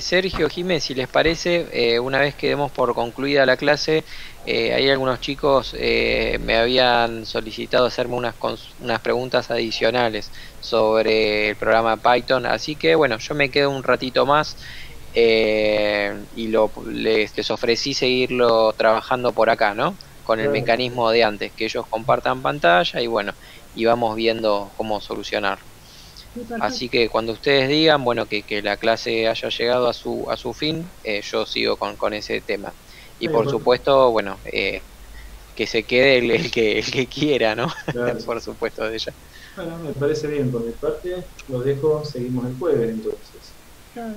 Sergio, Jiménez, si les parece, una vez que demos por concluida la clase, hay algunos chicos me habían solicitado hacerme unas preguntas adicionales sobre el programa Python, así que bueno, yo me quedo un ratito más y les ofrecí seguirlo trabajando por acá, ¿no? Con el mecanismo de antes, que ellos compartan pantalla y bueno, y vamos viendo cómo solucionar. Así que cuando ustedes digan, bueno, que la clase haya llegado a su fin, yo sigo con ese tema. Y por supuesto, bueno, que se quede el que quiera, ¿no? Claro. Por supuesto, de ella. Bueno, me parece bien por mi parte. Lo dejo, seguimos el jueves entonces. Claro.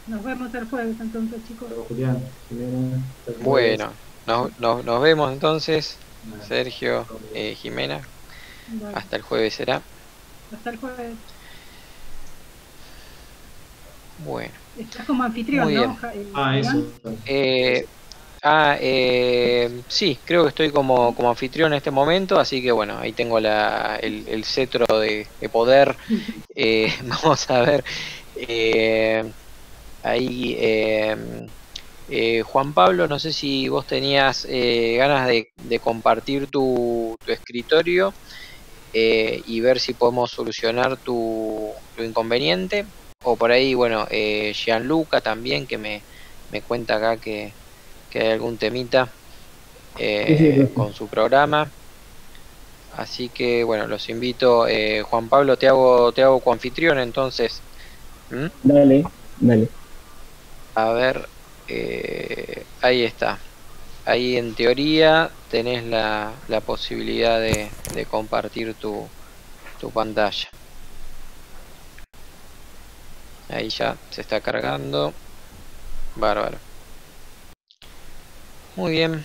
Nos vemos el jueves entonces, chicos. Hola, Julián, Jimena. Bueno, nos vemos entonces, Sergio, Jimena. Bueno. Hasta el jueves será. Hasta el jueves. Bueno. Estás como anfitrión, ¿no? Eso. Sí, creo que estoy como anfitrión en este momento, así que bueno, ahí tengo el cetro de poder. Vamos a ver. Ahí Juan Pablo, no sé si vos tenías ganas de compartir tu escritorio y ver si podemos solucionar tu inconveniente, o por ahí, bueno, Gianluca también, que me cuenta acá que hay algún temita con su programa, así que bueno, los invito. Juan Pablo, te hago coanfitrión entonces. Dale. A ver, ahí está. Ahí en teoría tenés la posibilidad de compartir tu pantalla. Ahí ya se está cargando. Bárbaro. Muy bien.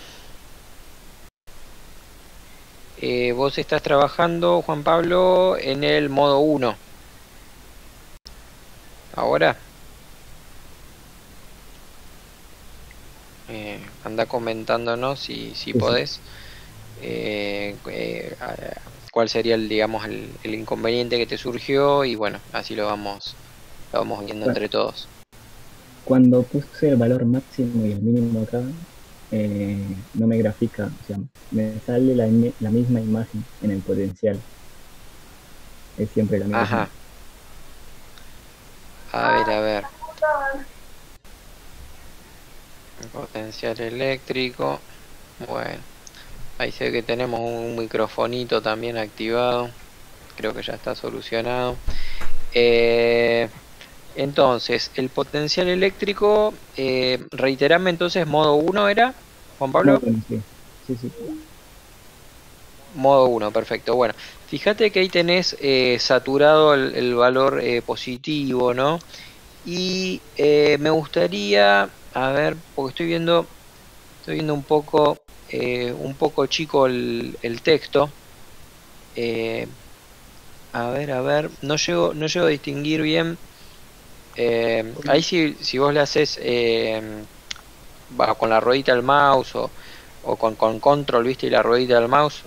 vos estás trabajando, Juan Pablo, en el modo 1. Ahora. Anda comentándonos si podés. Cuál sería digamos el inconveniente que te surgió y bueno, así lo vamos viendo entre todos. Cuando puse el valor máximo y el mínimo acá, no me grafica, o sea, me sale la misma imagen en el potencial. Es siempre la misma. Ajá. A ver. Potencial eléctrico. Bueno. Ahí sé que tenemos un microfonito también activado. Creo que ya está solucionado. Entonces, el potencial eléctrico, reiterame entonces, modo 1 era, Juan Pablo. Sí. Modo 1, perfecto. Bueno, fíjate que ahí tenés saturado el valor positivo, ¿no? Y me gustaría, a ver, porque estoy viendo un poco chico el texto. A ver, no llego a distinguir bien. Ahí si vos le haces con la ruedita del mouse o con control, viste, y la ruedita del mouse,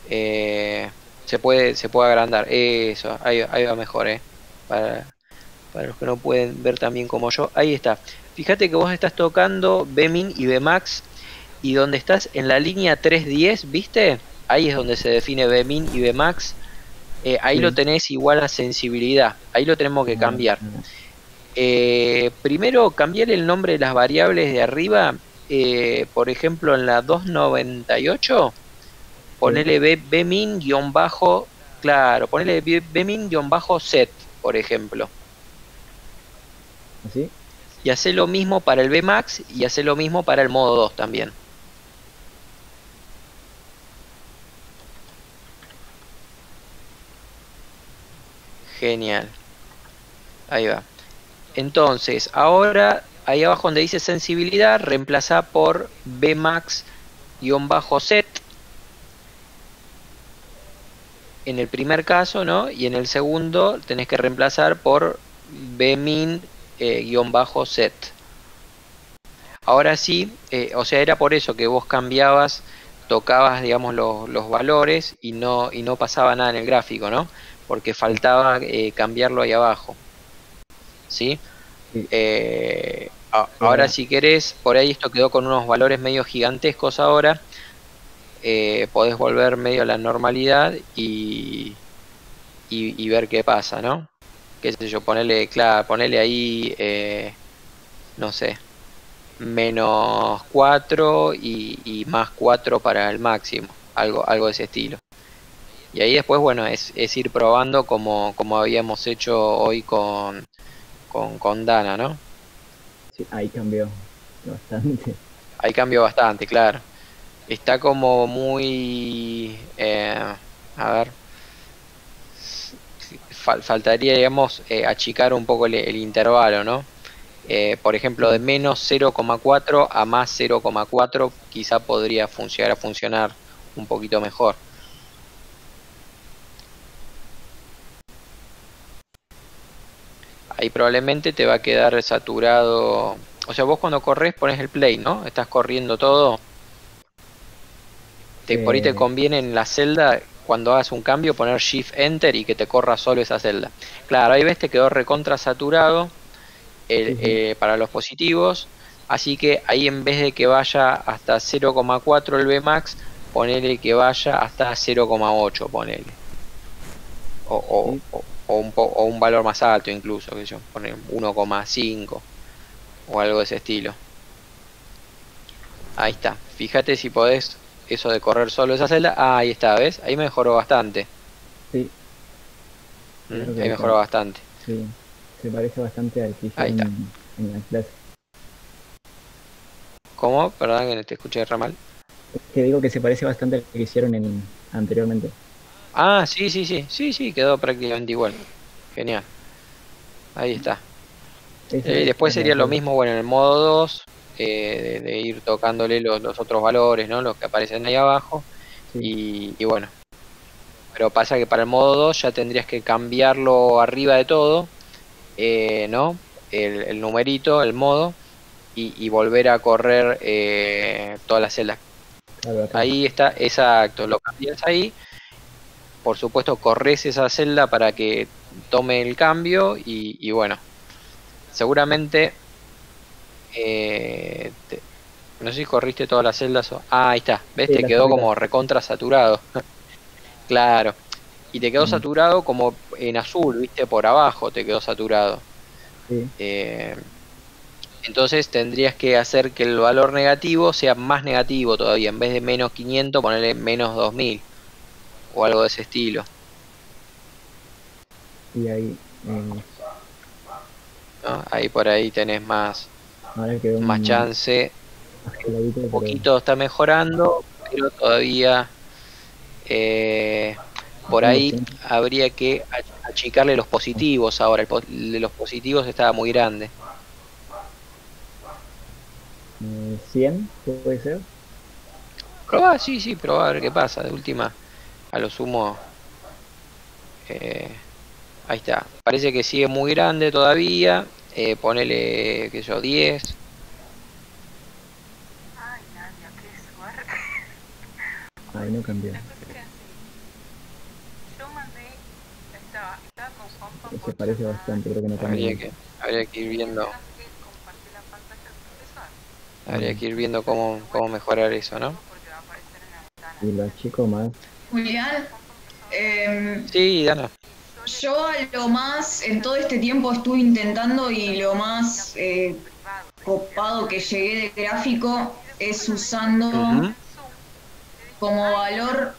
se puede agrandar. Eso, ahí va mejor, para los que no pueden ver tan bien como yo. Ahí está. Fíjate que vos estás tocando Bmin y Bmax, y donde estás en la línea 310, ¿viste? Ahí es donde se define Bmin y Bmax. Ahí lo tenés igual a sensibilidad. Ahí lo tenemos que cambiar. Primero, cambiar el nombre de las variables de arriba. Por ejemplo, en la 298, ponele Bmin bajo, claro, ponele Bmin bajo set, por ejemplo. ¿Así? Y hace lo mismo para el Bmax y hace lo mismo para el modo 2 también. Genial. Ahí va. Entonces, ahora, ahí abajo donde dice sensibilidad, reemplaza por Bmax-set. En el primer caso, ¿no? Y en el segundo tenés que reemplazar por Bmin-set. Ahora sí, o sea, era por eso que vos tocabas, digamos, los valores y no pasaba nada en el gráfico, ¿no? Porque faltaba cambiarlo ahí abajo. ¿Sí? Sí. Ahora si querés, por ahí esto quedó con unos valores medio gigantescos ahora. Podés volver medio a la normalidad y ver qué pasa, ¿no? Qué sé yo, ponele ahí, no sé, -4 y +4 para el máximo, algo de ese estilo. Y ahí después, bueno, es ir probando como habíamos hecho hoy con Dana, ¿no? Sí, ahí cambió bastante. Ahí cambió bastante, claro. Está como muy... a ver... faltaría, digamos, achicar un poco el intervalo, ¿no? Por ejemplo, de -0,4 a +0,4 quizá podría llegar a funcionar un poquito mejor. Ahí probablemente te va a quedar saturado. O sea, vos cuando corres pones el play, ¿no? Estás corriendo todo. Por ahí te conviene en la celda, cuando hagas un cambio, poner Shift Enter y que te corra solo esa celda. Claro, ahí ves, te quedó recontra saturado para los positivos. Así que ahí, en vez de que vaya hasta 0,4 el Bmax, ponele que vaya hasta 0,8, ponele. O un valor más alto incluso, que yo, poner 1,5 o algo de ese estilo. Ahí está. Fíjate si podés eso de correr solo esa celda. Ahí está, ¿ves? Ahí mejoró bastante. Sí. Ahí mejoró bastante. Sí, se parece bastante al que hice Ahí está. en la clase. ¿Cómo? Perdón que no te escuché re mal. Que digo que se parece bastante al que hicieron anteriormente. Ah, sí, quedó prácticamente igual. Genial. Ahí está. Después sería lo mismo, bueno, en el modo 2, de ir tocándole los otros valores, ¿no? Los que aparecen ahí abajo. y bueno, pero pasa que para el modo 2 ya tendrías que cambiarlo arriba de todo, ¿no? El numerito, el modo, y volver a correr todas las celdas. Claro, acá. Ahí está, exacto, lo cambias ahí. Por supuesto, corres esa celda para que tome el cambio y bueno, seguramente no sé si corriste todas las celdas ahí está, ¿ves? Sí, Te las quedó corrí como recontra saturado. Claro, y te quedó saturado como en azul, ¿viste? Por abajo te quedó saturado. Sí. Entonces tendrías que hacer que el valor negativo sea más negativo todavía. En vez de menos 500, ponerle menos 2000 o algo de ese estilo. Y ahí, ¿No? Ahí por ahí tenés más ahora quedó más chance. más peladito, Un pero poquito está mejorando, pero todavía por ahí habría que achicarle los positivos ahora. De los positivos estaba muy grande. 100, puede ser. Probá, sí, probá a ver qué pasa. De última, a lo sumo. Ahí está. Parece que sigue muy grande todavía. Ponele, qué sé yo, 10. Ay, Nadia, qué suerte. Ahí no cambió. Yo mandé, estaba con Juanpa Se por parece bastante, creo que no cambió. Habría que ir viendo. compartir la pantalla visual. Habría que ir viendo cómo mejorar eso, ¿no? Porque va a aparecer en la ventana. Y lo achico más. Julián, Sí, Dana. yo a lo más, en todo este tiempo estuve intentando y lo más copado que llegué de gráfico es usando como valor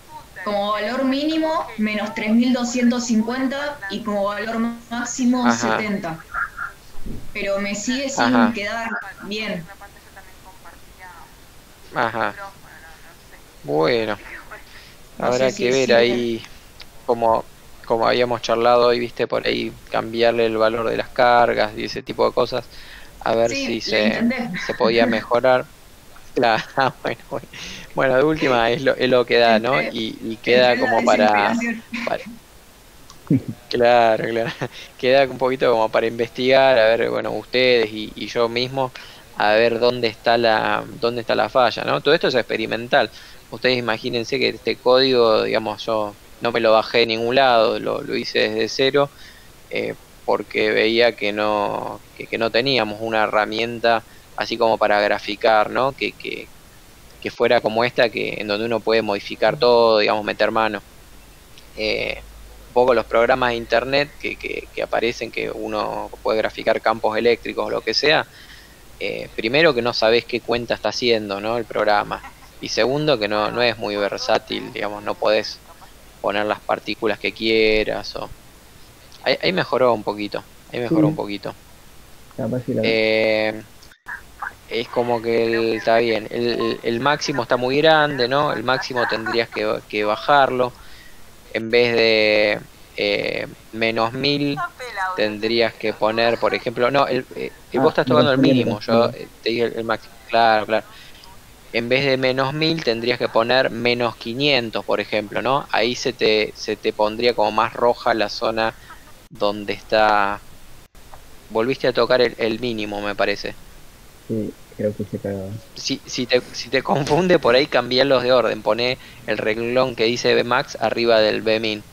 mínimo menos 3250 y como valor máximo Ajá. 70. Pero me sigue sin Ajá. quedar bien. La pantalla también compartía Ajá. micrófono, no sé. Bueno, No habrá sé si que ver sirve. ahí como habíamos charlado hoy, viste, por ahí cambiarle el valor de las cargas y ese tipo de cosas, a ver Sí, si lo intenté. se podía mejorar. Claro, bueno, de última es lo que da, ¿no? Y queda Entré en la como para, desesperación. claro, queda un poquito como para investigar, a ver, bueno, ustedes y yo mismo, a ver dónde está la falla, ¿no? Todo esto es experimental. Ustedes imagínense que este código, digamos, yo no me lo bajé de ningún lado, lo hice desde cero, porque veía que no teníamos una herramienta así como para graficar, ¿no? Que fuera como esta, en donde uno puede modificar todo, digamos, meter mano. Un poco los programas de internet que aparecen, que uno puede graficar campos eléctricos o lo que sea. Primero que no sabés qué cuenta está haciendo, ¿no? El programa. Y segundo que no es muy versátil, digamos, no podés poner las partículas que quieras. Ahí mejoró un poquito. Un poquito. Capaz si la... Es como que está bien. El máximo está muy grande, ¿no? El máximo tendrías que bajarlo. En vez de menos 1000 tendrías que poner, por ejemplo, no, vos estás tocando el mínimo, yo te dije el máximo, claro. En vez de menos 1000 tendrías que poner menos 500, por ejemplo, ¿no? Ahí se te pondría como más roja la zona donde está. Volviste a tocar el mínimo, me parece. Sí, creo que se cagaba. Si te confunde, por ahí cambiarlos de orden. Poné el renglón que dice Bmax arriba del Bmin.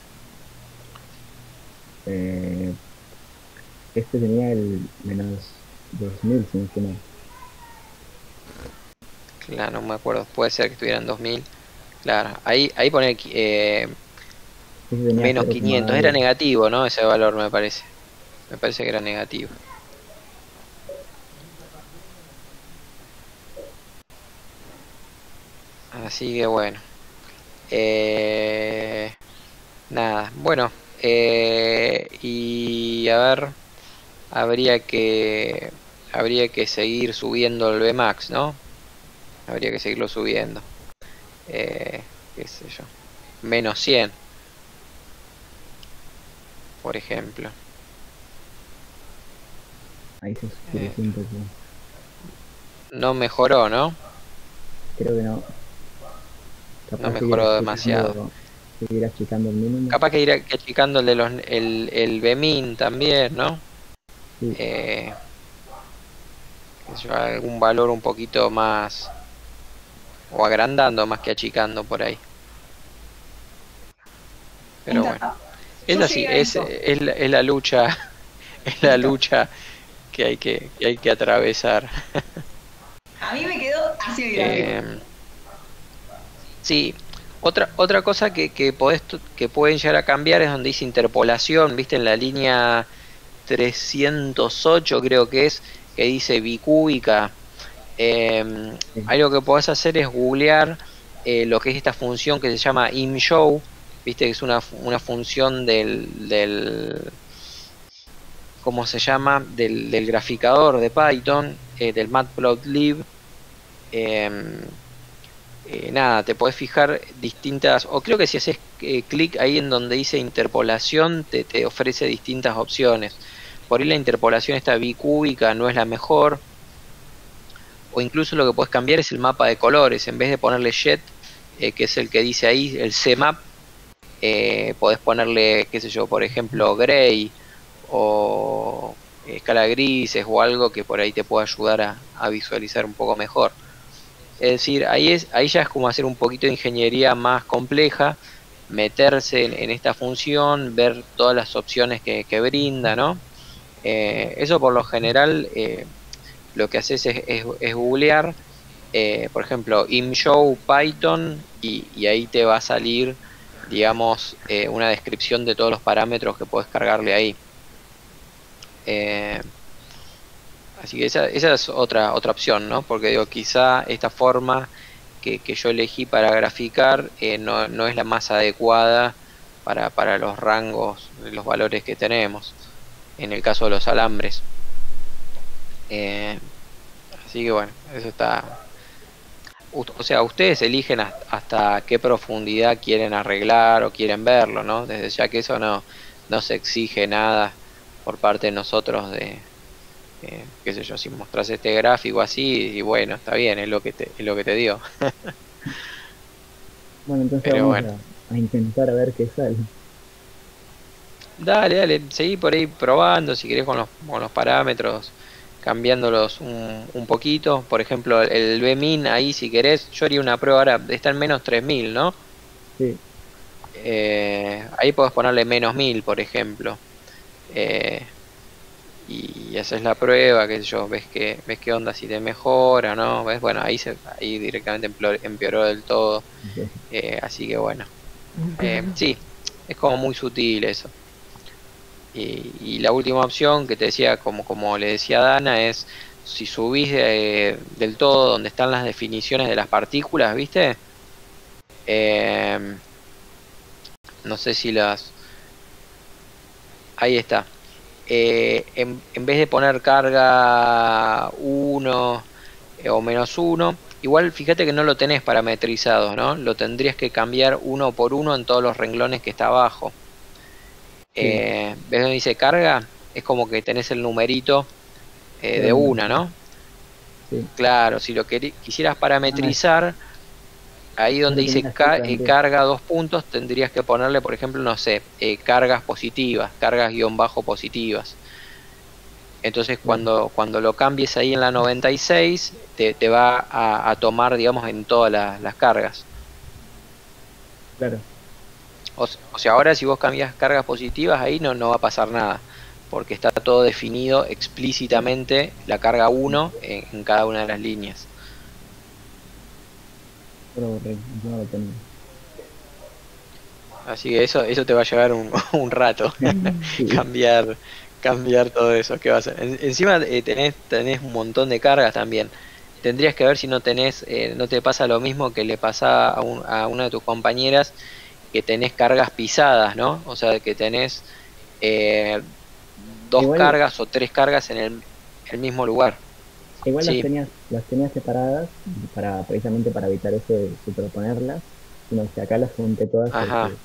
Este tenía el menos 2000, si no estoy mal. Claro, no me acuerdo. Puede ser que estuvieran 2000. Claro, ahí poné menos 500. Era negativo, ¿no? Ese valor, me parece. Me parece que era negativo. Así que bueno. Nada, bueno. Y a ver, habría que seguir subiendo el Bmax, ¿no? Habría que seguirlo subiendo. Qué sé yo. Menos 100. Por ejemplo. Ahí se oscureció un poco. No mejoró, ¿no? Creo que no. Capaz no seguir mejoró achicando- demasiado. Seguir achicando el mínimo. Capaz que ir achicando el Bemin también, ¿no? Sí. Qué sé yo, algún valor un poquito más, o agrandando más que achicando por ahí. Pero Me bueno, encanta. es Yo así, llegué a es, eso. es la lucha, es la lucha que hay que atravesar. A mí me quedó así el gráfico. Sí, otra cosa que pueden llegar a cambiar es donde dice interpolación, viste, en la línea 308 creo que dice bicúbica. Sí. Ahí lo que podés hacer es googlear lo que es esta función que se llama imshow, viste, que es una función del ¿cómo se llama? Del graficador de Python, del matplotlib. Nada, te podés fijar distintas, o creo que si haces clic ahí en donde dice interpolación, te ofrece distintas opciones. Por ahí la interpolación esta bicúbica no es la mejor, o incluso lo que puedes cambiar es el mapa de colores. En vez de ponerle jet, que es el que dice ahí, el CMap, podés ponerle, qué sé yo, por ejemplo, gray o escala grises o algo que por ahí te pueda ayudar a visualizar un poco mejor. Es decir, ahí ya es como hacer un poquito de ingeniería más compleja, meterse en esta función, ver todas las opciones que brinda, ¿no? Eso por lo general lo que haces es googlear, por ejemplo, imshow Python y ahí te va a salir, digamos, una descripción de todos los parámetros que puedes cargarle ahí. Así que esa es otra opción, ¿no? Porque digo, quizá esta forma que yo elegí para graficar no es la más adecuada para los rangos, los valores que tenemos, en el caso de los alambres. Así que bueno, eso está... O sea, ustedes eligen hasta qué profundidad quieren arreglar o quieren verlo, ¿no? Desde ya que eso no se exige nada por parte de nosotros de... qué sé yo, si mostrás este gráfico así, y bueno, está bien, es lo que te dio. Bueno, entonces Pero vamos bueno. a intentar a ver qué sale. Dale, seguí por ahí probando, si querés con los parámetros, cambiándolos un poquito. Por ejemplo, el Bmin ahí, si querés, yo haría una prueba ahora, está en menos 3000, ¿no? Sí. Ahí podés ponerle menos 1000, por ejemplo. Y haces la prueba, qué sé yo, ves qué onda, si te mejora o no, ves, bueno, ahí directamente empeoró del todo. Así que bueno, sí, es como muy sutil eso. Y la última opción que te decía, como le decía Dana, es si subís del todo donde están las definiciones de las partículas, ¿viste? No sé si ahí está. En vez de poner carga 1 o menos 1, igual fíjate que no lo tenés parametrizado, ¿no? Lo tendrías que cambiar uno por uno en todos los renglones que está abajo. ¿Ves donde dice carga? Es como que tenés el numerito de una, ¿no? Sí. Claro, si lo quisieras parametrizar, ahí donde dice carga 2 puntos, tendrías que ponerle, por ejemplo, no sé, cargas positivas, cargas guión bajo positivas. Entonces cuando lo cambies ahí en la 96, te va a tomar, digamos, en todas las cargas. Claro. O sea, ahora si vos cambias cargas positivas, ahí no va a pasar nada, porque está todo definido explícitamente, la carga 1 en cada una de las líneas. Pero no lo tengo. Así que eso te va a llevar un rato, Sí. cambiar todo eso. ¿Qué va a hacer? Encima tenés un montón de cargas también. Tendrías que ver si no te pasa lo mismo que le pasa a una de tus compañeras, que tenés cargas pisadas, ¿no? O sea, que tenés 2 Igual- cargas o 3 cargas en el mismo lugar. Igual Sí. las tenía separadas precisamente para evitar eso de superponerlas, sino que acá las junté todas Ajá. porque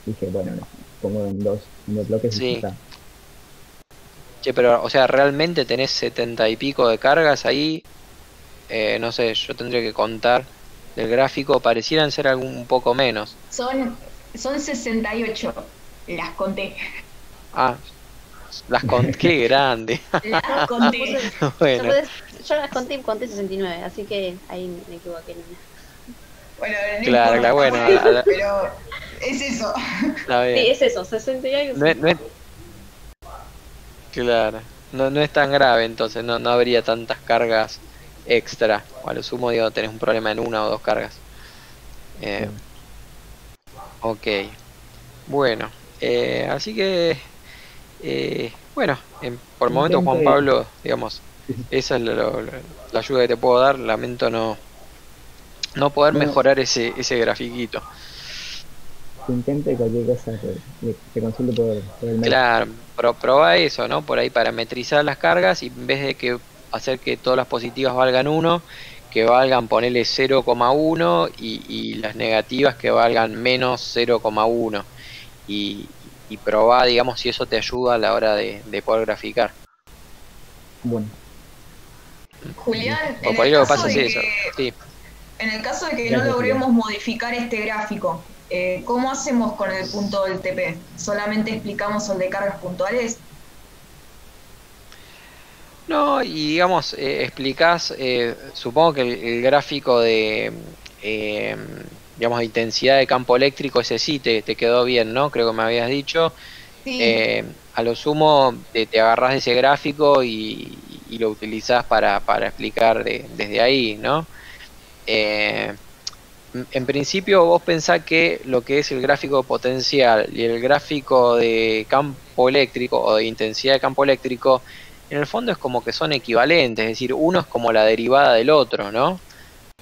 dije, bueno, no, pongo en dos bloques y Sí. ya está. Che, pero, o sea, ¿realmente tenés 70 y pico de cargas ahí? No sé, yo tendría que contar. del gráfico parecieran ser un poco menos. Son 68, las conté. Ah, qué grande. Las conté. Bueno, Yo las conté 69, así que ahí me equivoqué. Bueno, no claro, importa, bueno, pero es eso. está bien. Sí, es eso, 60 y algo. Claro, no es tan grave, entonces no habría tantas cargas extra. O a lo sumo, digo, tenés un problema en una o dos cargas. Ok, bueno, así que, bueno, por el momento, Juan Pablo, digamos, esa es la ayuda que te puedo dar. Lamento no poder mejorar ese grafiquito. Intente cualquier cosa que consulte por el mail. Claro, probá eso, ¿no? Por ahí parametrizar las cargas y en vez de que hacer que todas las positivas valgan 1, que valgan, ponerle 0,1 y las negativas que valgan menos 0,1 y probá, digamos, si eso te ayuda a la hora de poder graficar. Bueno. Julián, O por ahí lo que pasa es eso. Sí. En el caso de que no logremos modificar este gráfico, ¿cómo hacemos con el punto del TP? ¿Solamente explicamos el de cargas puntuales? No, y digamos, explicás, supongo que el gráfico de, digamos, de intensidad de campo eléctrico, ese sí te quedó bien, ¿no? Creo que me habías dicho. Sí. A lo sumo te agarrás de ese gráfico y lo utilizás para explicar desde ahí, ¿no? En principio vos pensás que lo que es el gráfico potencial y el gráfico de campo eléctrico o de intensidad de campo eléctrico, en el fondo es como que son equivalentes, es decir, uno es como la derivada del otro, ¿no?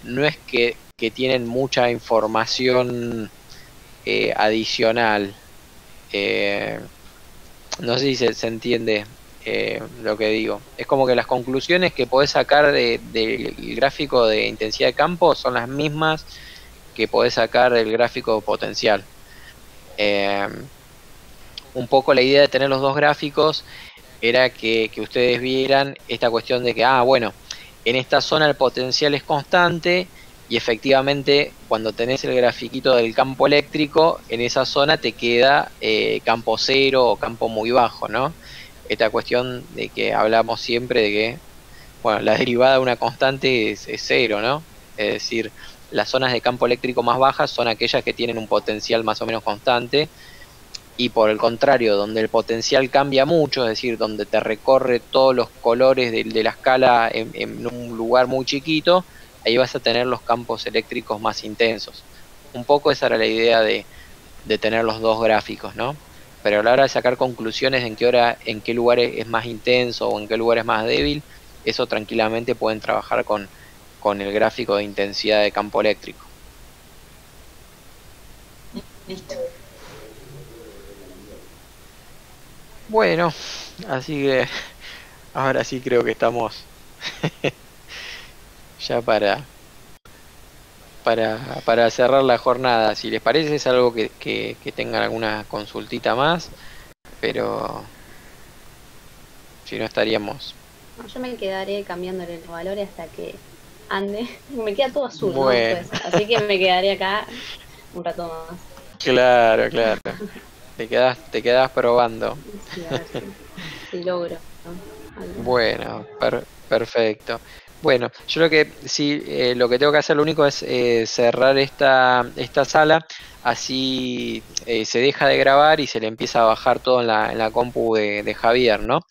No es que tienen mucha información adicional. No sé si se entiende lo que digo. Es como que las conclusiones que podés sacar del gráfico de intensidad de campo son las mismas que podés sacar del gráfico potencial. Un poco la idea de tener los dos gráficos era que ustedes vieran esta cuestión de que, bueno, en esta zona el potencial es constante y efectivamente cuando tenés el grafiquito del campo eléctrico, en esa zona te queda campo cero o campo muy bajo, ¿no? Esta cuestión de que hablamos siempre de que, bueno, la derivada de una constante es cero, ¿no? Es decir, las zonas de campo eléctrico más bajas son aquellas que tienen un potencial más o menos constante, y por el contrario, donde el potencial cambia mucho, es decir, donde te recorre todos los colores de la escala en un lugar muy chiquito, ahí vas a tener los campos eléctricos más intensos. Un poco esa era la idea de tener los dos gráficos, ¿no? Pero a la hora de sacar conclusiones en qué lugar es más intenso o en qué lugar es más débil, eso tranquilamente pueden trabajar con el gráfico de intensidad de campo eléctrico. Listo. Bueno, así que ahora sí creo que estamos ya para cerrar la jornada. Si les parece, es algo que tengan alguna consultita más, pero si no estaríamos... No, yo me quedaré cambiándole los valores hasta que ande. Me queda todo azul, bueno, ¿no? Pues, así que me quedaré acá un rato más. Claro. Te quedás probando. Sí, a ver si logro, ¿no? Bueno, perfecto. Bueno, yo lo que tengo que hacer, lo único es cerrar esta sala, así se deja de grabar y se le empieza a bajar todo en la compu de Javier, ¿no?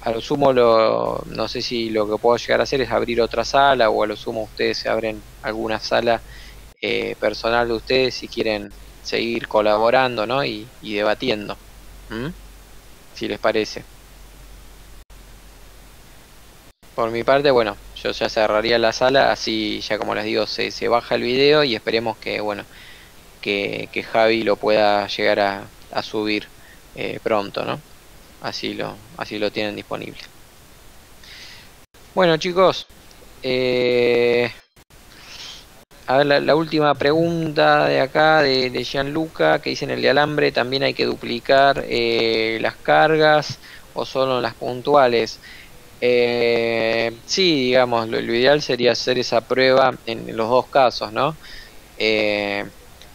A lo sumo, no sé si lo que puedo llegar a hacer es abrir otra sala, o a lo sumo ustedes se abren alguna sala personal de ustedes si quieren seguir colaborando, ¿no? y debatiendo. Si les parece. Por mi parte, bueno, yo ya cerraría la sala, así ya como les digo, se baja el video y esperemos que, bueno, que Javi lo pueda llegar a subir pronto, ¿no? Así lo tienen disponible. Bueno, chicos, a ver, la última pregunta de acá, de Gianluca, que dice: en el de alambre también hay que duplicar las cargas o solo las puntuales. Sí, digamos, lo ideal sería hacer esa prueba en los dos casos, ¿no? Eh,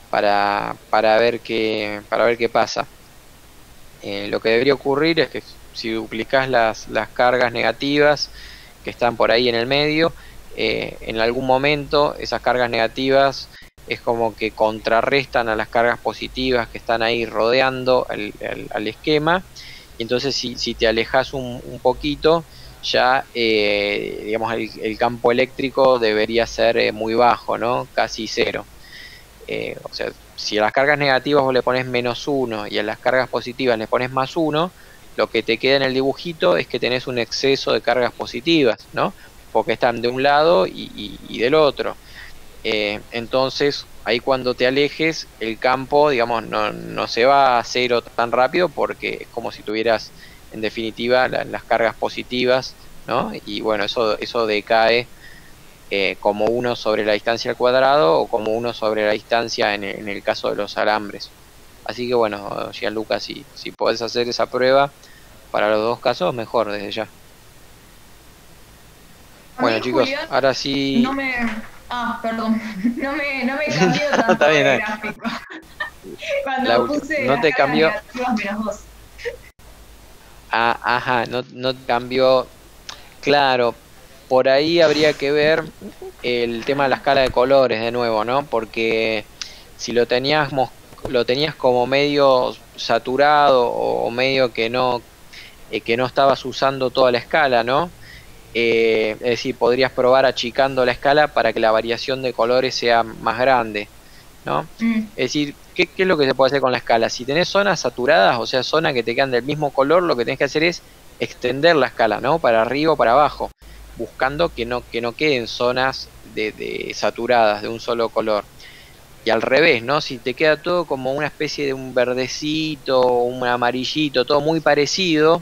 para ver qué pasa. Lo que debería ocurrir es que si duplicás las cargas negativas que están por ahí en el medio, en algún momento esas cargas negativas es como que contrarrestan a las cargas positivas que están ahí rodeando al esquema, y entonces si te alejas un poquito, ya digamos el campo eléctrico debería ser muy bajo, ¿no? Casi cero. O sea, si a las cargas negativas vos le pones -1 y a las cargas positivas le pones +1, lo que te queda en el dibujito es que tenés un exceso de cargas positivas, ¿no? Porque están de un lado y del otro. Entonces, ahí cuando te alejes, el campo, digamos, no se va a cero tan rápido, porque es como si tuvieras, en definitiva, las cargas positivas, ¿no? Y bueno, eso decae como 1 sobre la distancia al cuadrado, o como 1 sobre la distancia en el caso de los alambres. Así que bueno, Gianluca, si podés hacer esa prueba para los dos casos, mejor desde ya. Bueno, chicos, Julián, ahora sí. No me. Perdón. No me cambió tanto Está bien, el gráfico. Cuando puse no te cambió. -2. Ajá, no te cambió. Claro, por ahí habría que ver el tema de la escala de colores de nuevo, ¿no? Porque si lo tenías como medio saturado, o medio que no estabas usando toda la escala, ¿no? Es decir, podrías probar achicando la escala para que la variación de colores sea más grande, ¿no? Es decir, ¿qué es lo que se puede hacer con la escala? Si tenés zonas saturadas, o sea, zonas que te quedan del mismo color, lo que tenés que hacer es extender la escala, ¿no? Para arriba o para abajo, buscando que no queden zonas de saturadas de un solo color. Y al revés, ¿no? Si te queda todo como una especie de un verdecito, un amarillito, todo muy parecido,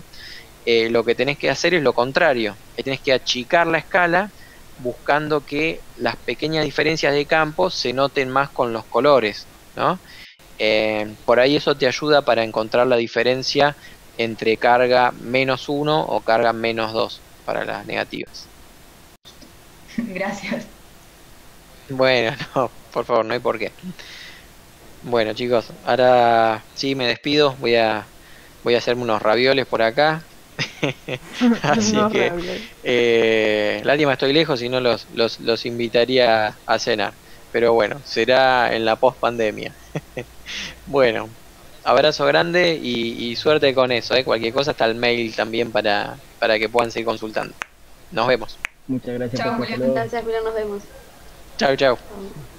lo que tenés que hacer es lo contrario. Tenés que achicar la escala, buscando que las pequeñas diferencias de campo se noten más con los colores, ¿no? Por ahí eso te ayuda para encontrar la diferencia entre carga -1 o carga -2 para las negativas. Gracias. Bueno, no, por favor, no hay por qué. Bueno, chicos, ahora sí me despido. Voy a hacerme unos ravioles por acá. Así No, que lástima, estoy lejos, si no los invitaría a cenar. Pero bueno, será en la post pandemia. Bueno, abrazo grande y suerte con eso, Cualquier cosa está el mail también para que puedan seguir consultando. Nos vemos. Muchas gracias Chao, por tu Julián. saludo. Gracias, Julián, nos vemos. Chau, chau. Chao.